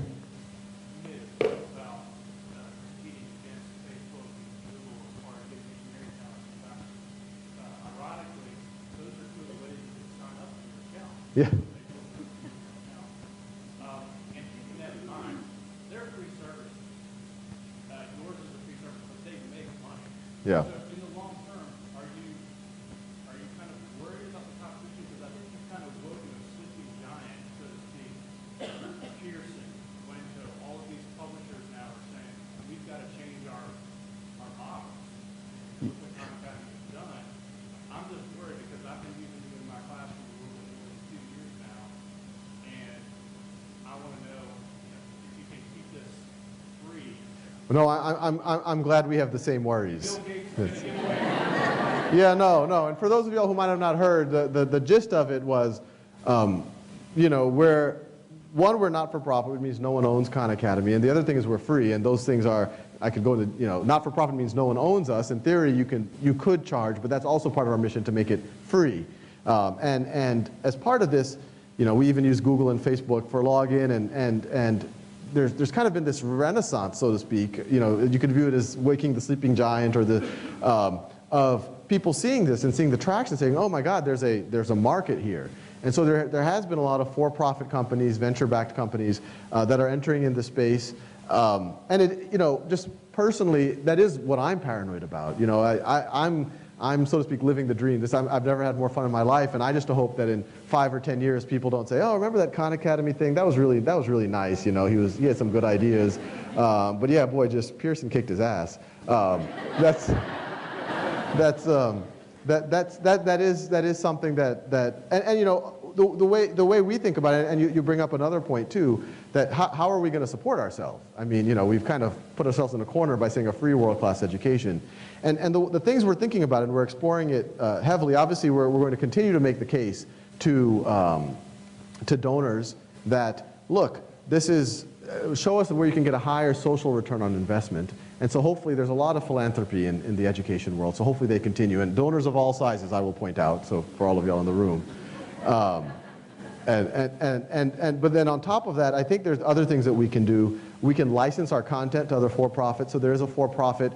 Yeah. Yeah. So in the long term, are you kind of worried about the competition? Because I think you kind of woken a sleeping giant, so to speak. Pearson went to all of these publishers now are saying, we've got to change our models. Look what Khan Academy has done. I'm just worried No, I'm glad we have the same worries. Yeah, no. And for those of y'all who might have not heard, the gist of it was, you know, we're not for profit, which means no one owns Khan Academy, and the other thing is we're free, and those things are, I could go into, you know, not for profit means no one owns us. In theory, you could charge, but that's also part of our mission to make it free. And as part of this, you know, we even use Google and Facebook for login, and there's kind of been this renaissance, so to speak. You know, you could view it as waking the sleeping giant, or the of people seeing this and seeing the traction, saying, "Oh my God, there's a market here." And so there has been a lot of for-profit companies, venture-backed companies that are entering in the space. And it, you know, just personally, that is what I'm paranoid about. You know, I'm so to speak living the dream. I've never had more fun in my life, and I just hope that in 5 or 10 years people don't say, "Oh, remember that Khan Academy thing? That was really nice. You know, he had some good ideas, but yeah, boy, just Pearson kicked his ass." That is something and you know, the way we think about it, and you bring up another point too, that how are we going to support ourselves? I mean, you know, we've kind of put ourselves in a corner by saying a free world-class education. And the things we're thinking about, and we're exploring it heavily, obviously we're going to continue to make the case to donors that, look, this is, show us where you can get a higher social return on investment. And so hopefully there's a lot of philanthropy in the education world, so hopefully they continue. And donors of all sizes, I will point out, so for all of y'all in the room. But then on top of that, I think there's other things that we can do. We can license our content to other for-profits. So there is a for-profit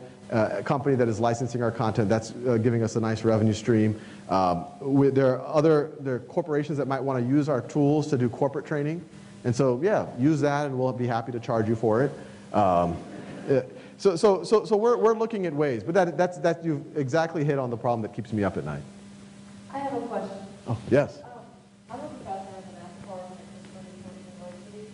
company that is licensing our content. That's giving us a nice revenue stream. There are corporations that might want to use our tools to do corporate training. And so, yeah, use that, and we'll be happy to charge you for it. So we're looking at ways, but that's you've exactly hit on the problem that keeps me up at night. I have a question. Oh, yes. I'm a professor in the math department at Christopher University,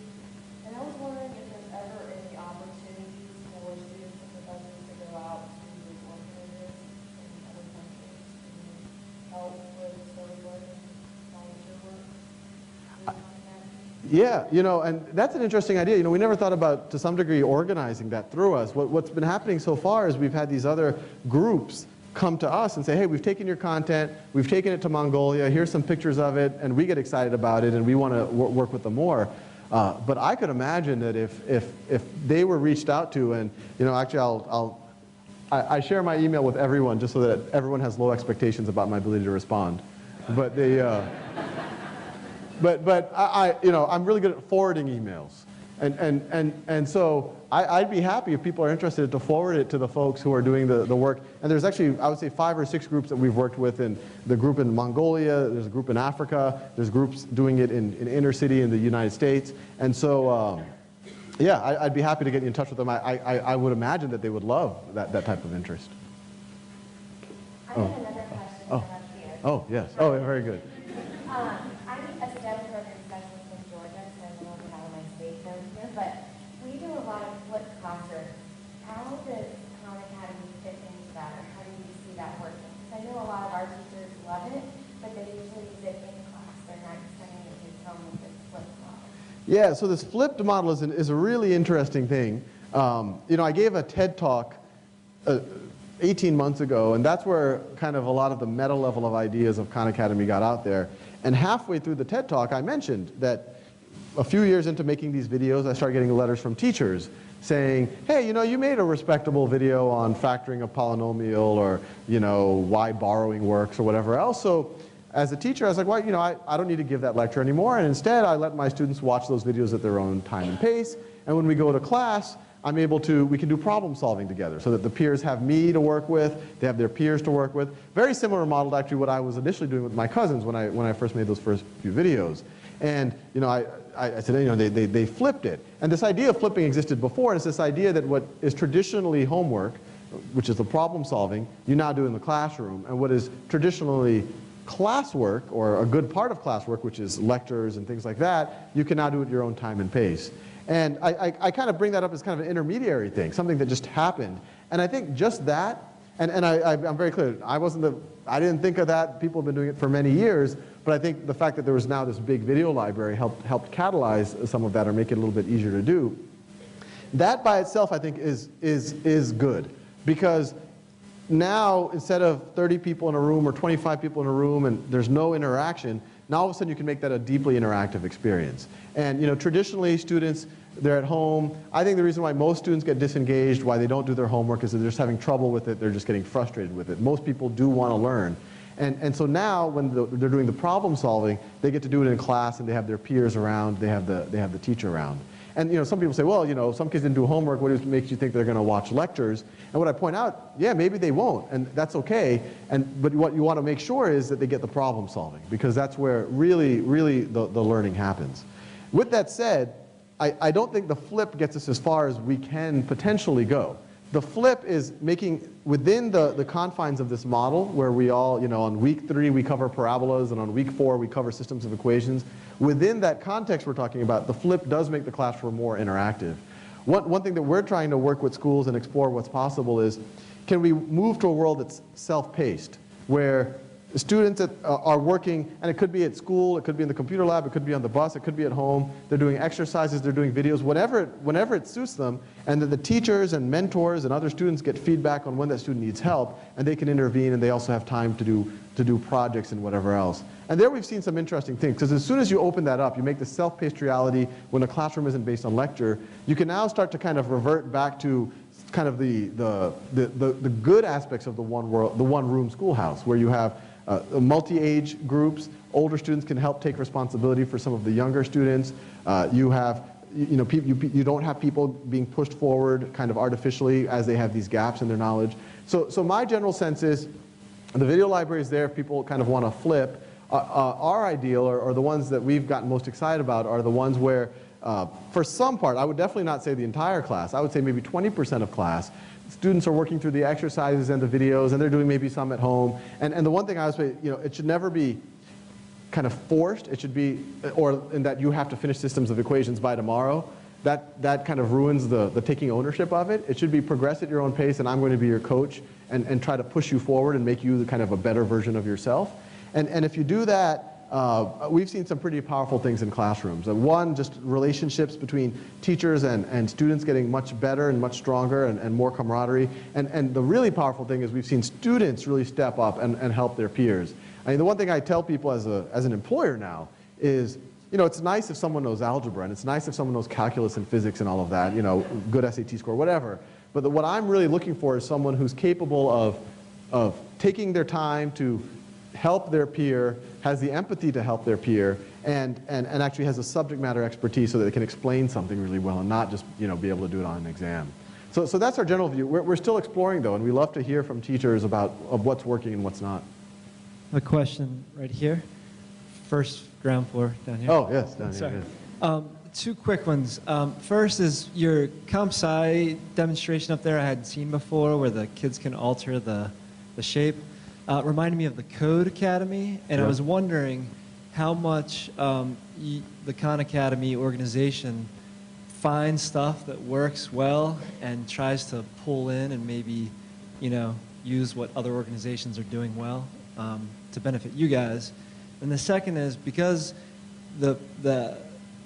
and I was wondering if there's ever any opportunities for students and professors to go out to orphanages in other countries to help with social work and volunteer work. Yeah, you know, and that's an interesting idea. You know, we never thought about, to some degree, organizing that through us. What's been happening so far is we've had these other groups come to us and say, "Hey, we've taken your content, we've taken it to Mongolia, here's some pictures of it," and we get excited about it, and we want to work with them more. But I could imagine that if they were reached out to, and, you know, actually I share my email with everyone just so that everyone has low expectations about my ability to respond. But they... But you know, I'm really good at forwarding emails. And so I'd be happy if people are interested to forward it to the folks who are doing the work. And there's actually, I would say, 5 or 6 groups that we've worked with, in the group in Mongolia, there's a group in Africa, there's groups doing it in inner city in the United States. And so, yeah, I'd be happy to get you in touch with them. I would imagine that they would love that type of interest. I have another question up here. Oh, yes. Oh, very good. I'm a STEM program specialist in Georgia, so I'm a little bit out of my state zone here, but we do a lot of flipped classroom. How does Khan Academy fit into that, or how do you see that working? Because I know a lot of our teachers love it, but they usually use it in class. They're not sending it to home with this flipped model. Yeah, so this flipped model is a really interesting thing. You know, I gave a TED talk 18 months ago, and that's where kind of a lot of the meta level of ideas of Khan Academy got out there. And halfway through the TED talk, I mentioned that a few years into making these videos, I started getting letters from teachers saying, "Hey, you know, you made a respectable video on factoring a polynomial, or, you know, why borrowing works, or whatever else." So as a teacher, I was like, well, you know, I don't need to give that lecture anymore. And instead, I let my students watch those videos at their own time and pace. And when we go to class, we can do problem solving together, so that the peers have me to work with, they have their peers to work with. Very similar model to actually what I was initially doing with my cousins when I first made those first few videos. And, you know, I said, you know, they flipped it. And this idea of flipping existed before, and it's this idea that what is traditionally homework, which is the problem solving, you now do in the classroom, and what is traditionally classwork, or a good part of classwork, which is lectures and things like that, you can now do at your own time and pace. And I kind of bring that up as kind of an intermediary thing, something that just happened. And I think just that, and I'm very clear, I didn't think of that. People have been doing it for many years, but I think the fact that there was now this big video library helped catalyze some of that, or make it a little bit easier to do. that by itself, I think, is good. Because now, instead of 30 people in a room or 25 people in a room and there's no interaction, now all of a sudden you can make that a deeply interactive experience. And traditionally students, they're at home. I think the reason why most students get disengaged, why they don't do their homework, is that they're just having trouble with it, they're just getting frustrated with it. Most people do want to learn. And so now when they're doing the problem solving, they get to do it in class and they have their peers around, they have the teacher around. And some people say, well, some kids didn't do homework, what makes you think they're going to watch lectures? And what I point out, yeah, maybe they won't, and that's okay. But what you want to make sure is that they get the problem solving, because that's where really the learning happens. With that said, I don't think the flip gets us as far as we can potentially go. The flip is making, within the confines of this model, where we all, on week 3 we cover parabolas, and on week 4 we cover systems of equations. Within that context we're talking about, the flip does make the classroom more interactive. One thing that we're trying to work with schools and explore what's possible is, can we move to a world that's self-paced, where students that are working, and it could be at school, it could be in the computer lab, it could be on the bus, it could be at home, they're doing exercises, they're doing videos, whenever it suits them, and that the teachers and mentors and other students get feedback on when that student needs help, and they can intervene, and they also have time to do projects and whatever else. And there we've seen some interesting things, because as soon as you open that up, you make the self-paced reality, when the classroom isn't based on lecture, you can now start to kind of revert back to kind of the good aspects of the one-room schoolhouse, where you have multi-age groups. Older students can help take responsibility for some of the younger students. You don't have people being pushed forward kind of artificially as they have these gaps in their knowledge. So my general sense is the video library is there if people kind of want to flip. Our ideal, or the ones that we've gotten most excited about, are the ones where for some part, I would definitely not say the entire class, I would say maybe 20% of class, students are working through the exercises and the videos, and they're doing maybe some at home. And the one thing I would say, it should never be kind of forced. It should be, or in that you have to finish systems of equations by tomorrow. That kind of ruins the taking ownership of it. It should be progress at your own pace, and I'm going to be your coach and try to push you forward and make you the kind of a better version of yourself. And if you do that, we've seen some pretty powerful things in classrooms. One, just relationships between teachers and students getting much better and much stronger and more camaraderie. And the really powerful thing is we've seen students really step up and help their peers. I mean, the one thing I tell people as an employer now is, it's nice if someone knows algebra, and it's nice if someone knows calculus and physics and all of that, good SAT score, whatever. But what I'm really looking for is someone who's capable of taking their time to help their peer, has the empathy to help their peer, and actually has a subject matter expertise so that they can explain something really well and not just be able to do it on an exam. So that's our general view. We're still exploring, though, and we love to hear from teachers about what's working and what's not. A question right here. First ground floor down here. Oh, yes, down here. Yes. 2 quick ones. First is your comp sci demonstration up there I hadn't seen before, where the kids can alter the shape. Reminded me of the Code Academy, and I was wondering how much the Khan Academy organization finds stuff that works well and tries to pull in and maybe, use what other organizations are doing well to benefit you guys. And the second is, because the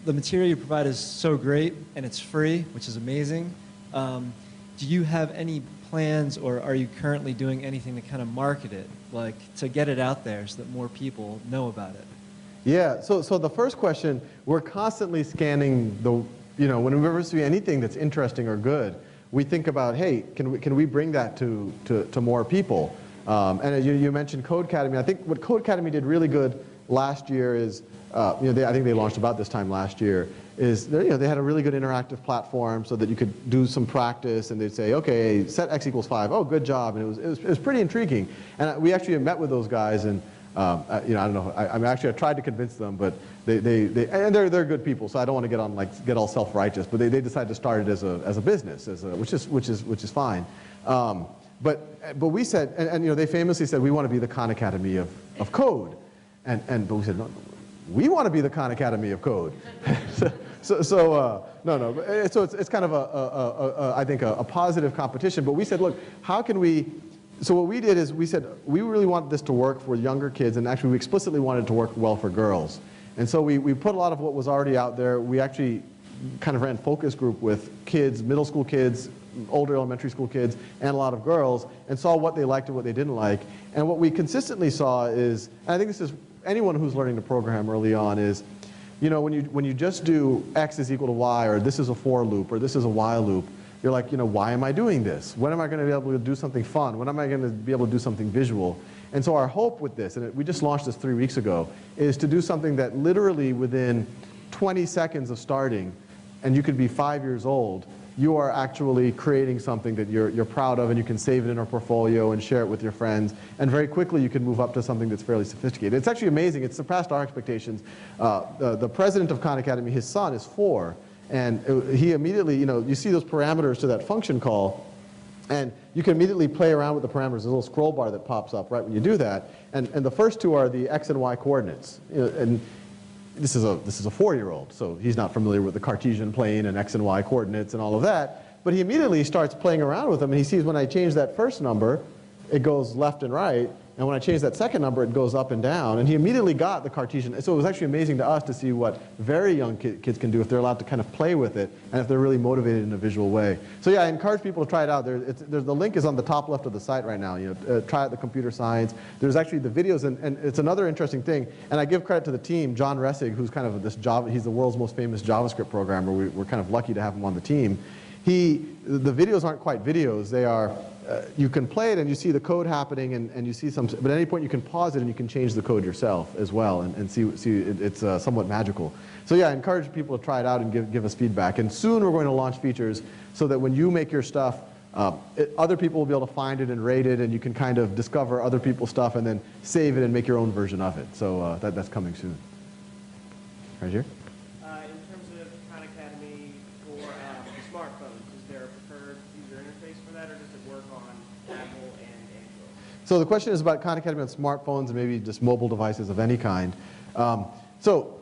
material you provide is so great and it's free, which is amazing, do you have any plans, or are you currently doing anything to kind of market it, like to get it out there so that more people know about it? Yeah, so the first question, we're constantly scanning whenever we see anything that's interesting or good, we think about, hey, can we bring that to more people? And you mentioned Code Academy. I think what Code Academy did really good last year is, I think they launched about this time last year, is they had a really good interactive platform so that you could do some practice, and they'd say, okay, set x equals 5. Oh, good job. And it was pretty intriguing. And we actually met with those guys, and I don't know. I tried to convince them, but they're good people, so I don't want to get all self-righteous. But they decided to start it as a business, which is fine. But we said, and they famously said, we want to be the Khan Academy of Code, but we said, no, we want to be the Khan Academy of Code. So it's kind of I think a positive competition. But we said, look, how can we? So what we did is we said we really want this to work for younger kids, and actually we explicitly wanted it to work well for girls. And so we put a lot of what was already out there. We actually kind of ran focus group with kids, middle school kids, older elementary school kids, and a lot of girls, and saw what they liked and what they didn't like. And what we consistently saw is, and I think this is anyone who's learning to program early on, is, you know, when you just do X is equal to Y, or this is a for loop, or this is a while loop, you're like, you know, why am I doing this? When am I going to be able to do something fun? When am I going to be able to do something visual? And so our hope with this, and we just launched this 3 weeks ago, is to do something that literally within 20 seconds of starting, and you could be 5 years old, you are actually creating something that you're proud of, and you can save it in a portfolio and share it with your friends. And very quickly you can move up to something that's fairly sophisticated. It's actually amazing. It's surpassed our expectations. The president of Khan Academy, his son is 4, and he immediately, you know, you see those parameters to that function call, and you can immediately play around with the parameters. There's a little scroll bar that pops up right when you do that. And the first 2 are the X and Y coordinates. You know, and this is a 4-year-old, so he's not familiar with the Cartesian plane and X and Y coordinates and all of that. But he immediately starts playing around with them, and he sees when I change that first number, it goes left and right. And when I change that second number, it goes up and down. And he immediately got the Cartesian. So it was actually amazing to us to see what very young kids can do if they're allowed to kind of play with it and if they're really motivated in a visual way. So yeah, I encourage people to try it out. The link is on the top left of the site right now. You know, try out the computer science. There's actually the videos, and it's another interesting thing. And I give credit to the team, John Ressig, who's kind of this Java. He's the world's most famous JavaScript programmer. We're kind of lucky to have him on the team. The videos aren't quite videos. They are, you can play it and you see the code happening, and you see some, but at any point you can pause it and you can change the code yourself as well, and see it's somewhat magical. So yeah, I encourage people to try it out and give us feedback. And soon we're going to launch features so that when you make your stuff, other people will be able to find it and rate it, and you can kind of discover other people's stuff and then save it and make your own version of it. So that's coming soon. Right here. So the question is about Khan Academy on smartphones and maybe just mobile devices of any kind. So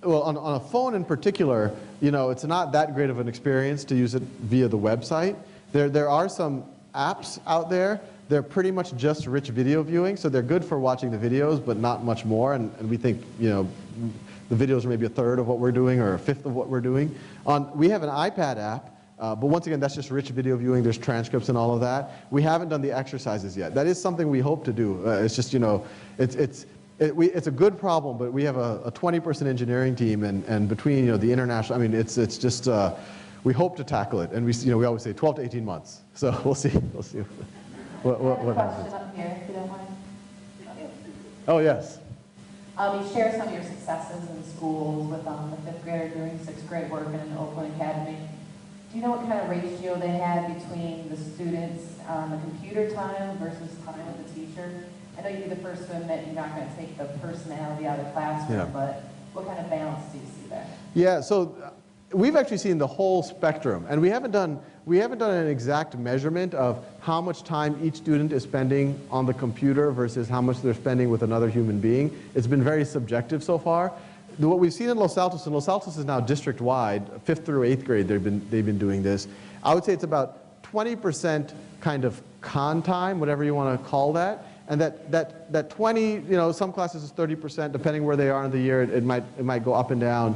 on a phone in particular, you know, it's not that great of an experience to use it via the website. There are some apps out there. They're pretty much just rich video viewing, so they're good for watching the videos, but not much more. And we think, you know, the videos are maybe 1/3 of what we're doing or 1/5 of what we're doing. We have an iPad app. But once again, that's just rich video viewing. There's transcripts and all of that. We haven't done the exercises yet. That is something we hope to do. It's just, you know, it's a good problem, but we have a 20-person engineering team, and between, you know, the international, I mean, it's just, we hope to tackle it. And we always say 12 to 18 months. So we'll see. We'll see what happens. Up here, if you don't mind. Oh, yes. You share some of your successes in schools with the 5th grader doing 6th grade work in an Oakland academy. Do you know what kind of ratio they had between the students' the computer time versus time with the teacher? I know you'd be the first to admit you're not going to take the personality out of the classroom, but what kind of balance do you see there? Yeah, so we've actually seen the whole spectrum, and we haven't done an exact measurement of how much time each student is spending on the computer versus how much they're spending with another human being. It's been very subjective so far. What we've seen in Los Altos, and Los Altos is now district-wide, 5th through 8th grade they've been doing this. I would say it's about 20% kind of con time, whatever you want to call that, and that 20, you know, some classes is 30%, depending where they are in the year, it might go up and down.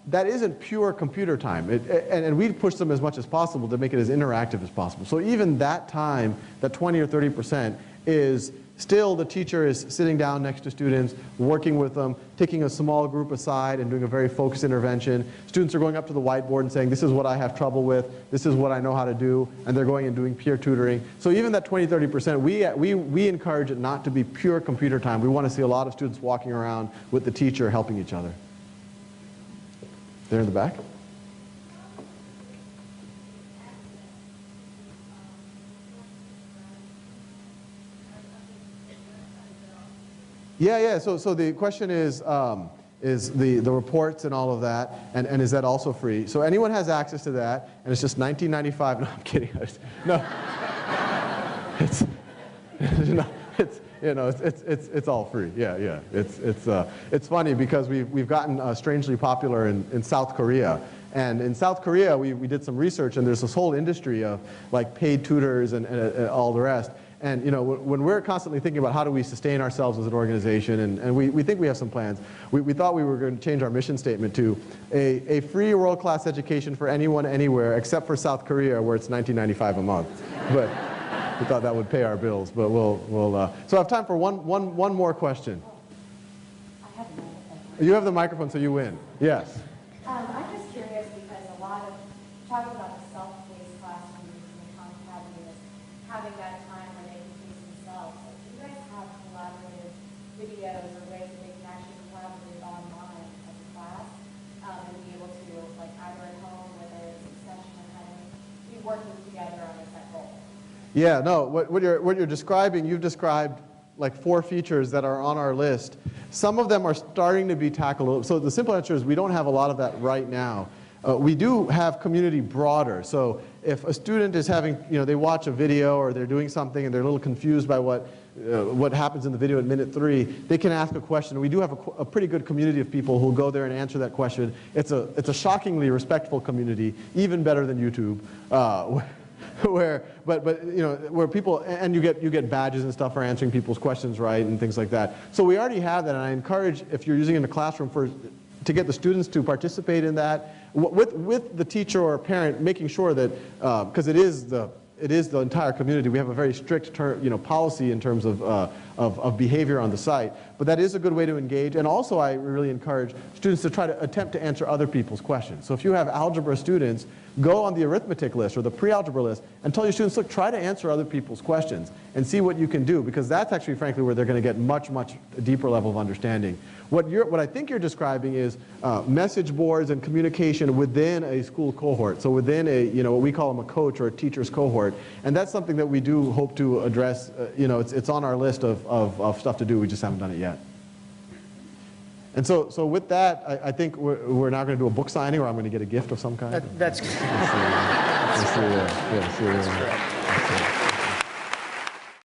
That isn't pure computer time, and we push them as much as possible to make it as interactive as possible. So even that time, that 20 or 30%, is still the teacher is sitting down next to students, working with them, taking a small group aside and doing a very focused intervention. Students are going up to the whiteboard and saying, this is what I have trouble with, this is what I know how to do, and they're going and doing peer tutoring. So even that 20, 30%, we encourage it not to be pure computer time. We want to see a lot of students walking around with the teacher helping each other. There in the back. Yeah. So the question is the reports and all of that, and is that also free? So anyone has access to that, and it's just $19.95. No, I'm kidding. No, it's all free. Yeah. It's funny because we've gotten strangely popular in South Korea. And in South Korea, we did some research, and there's this whole industry of like paid tutors and all the rest. And you know, when we're constantly thinking about how do we sustain ourselves as an organization, and we think we have some plans, we thought we were going to change our mission statement to a free world-class education for anyone, anywhere, except for South Korea, where it's $19.95 a month. But we thought that would pay our bills. But so I have time for one more question. You have the microphone, so you win. Yes. I'm just curious because a lot of talking about the self-paced classrooms and the Khan Academy is having that time where they can pace themselves. So do you guys have collaborative videos or ways that they can actually collaborate online as a class and be able to, like, either at home, whether it's a session or having, be working together on a set goal? Yeah, no, what you're describing, you've described like 4 features that are on our list. Some of them are starting to be tackled. So the simple answer is we don't have a lot of that right now. We do have community broader. So if a student is having, you know, they watch a video or they're doing something and they're a little confused by what happens in the video at minute 3, they can ask a question. We do have a pretty good community of people who'll go there and answer that question. It's a shockingly respectful community, even better than YouTube. Where people, and you get badges and stuff for answering people's questions right and things like that. So we already have that, and I encourage, if you're using it in the classroom, to get the students to participate in that with the teacher or parent, making sure that, because it is the entire community. We have a very strict policy in terms of behavior on the site. But that is a good way to engage. And also I really encourage students to try to attempt to answer other people's questions. So if you have algebra students, go on the arithmetic list or the pre-algebra list and tell your students, look, try to answer other people's questions and see what you can do, because that's actually, frankly, where they're going to get much deeper level of understanding. What I think you're describing is message boards and communication within a school cohort. So within what we call them a coach or a teacher's cohort. And that's something that we do hope to address. It's on our list of stuff to do. We just haven't done it yet. And so with that, I think we're now going to do a book signing, or I'm going to get a gift of some kind. That's Let's see.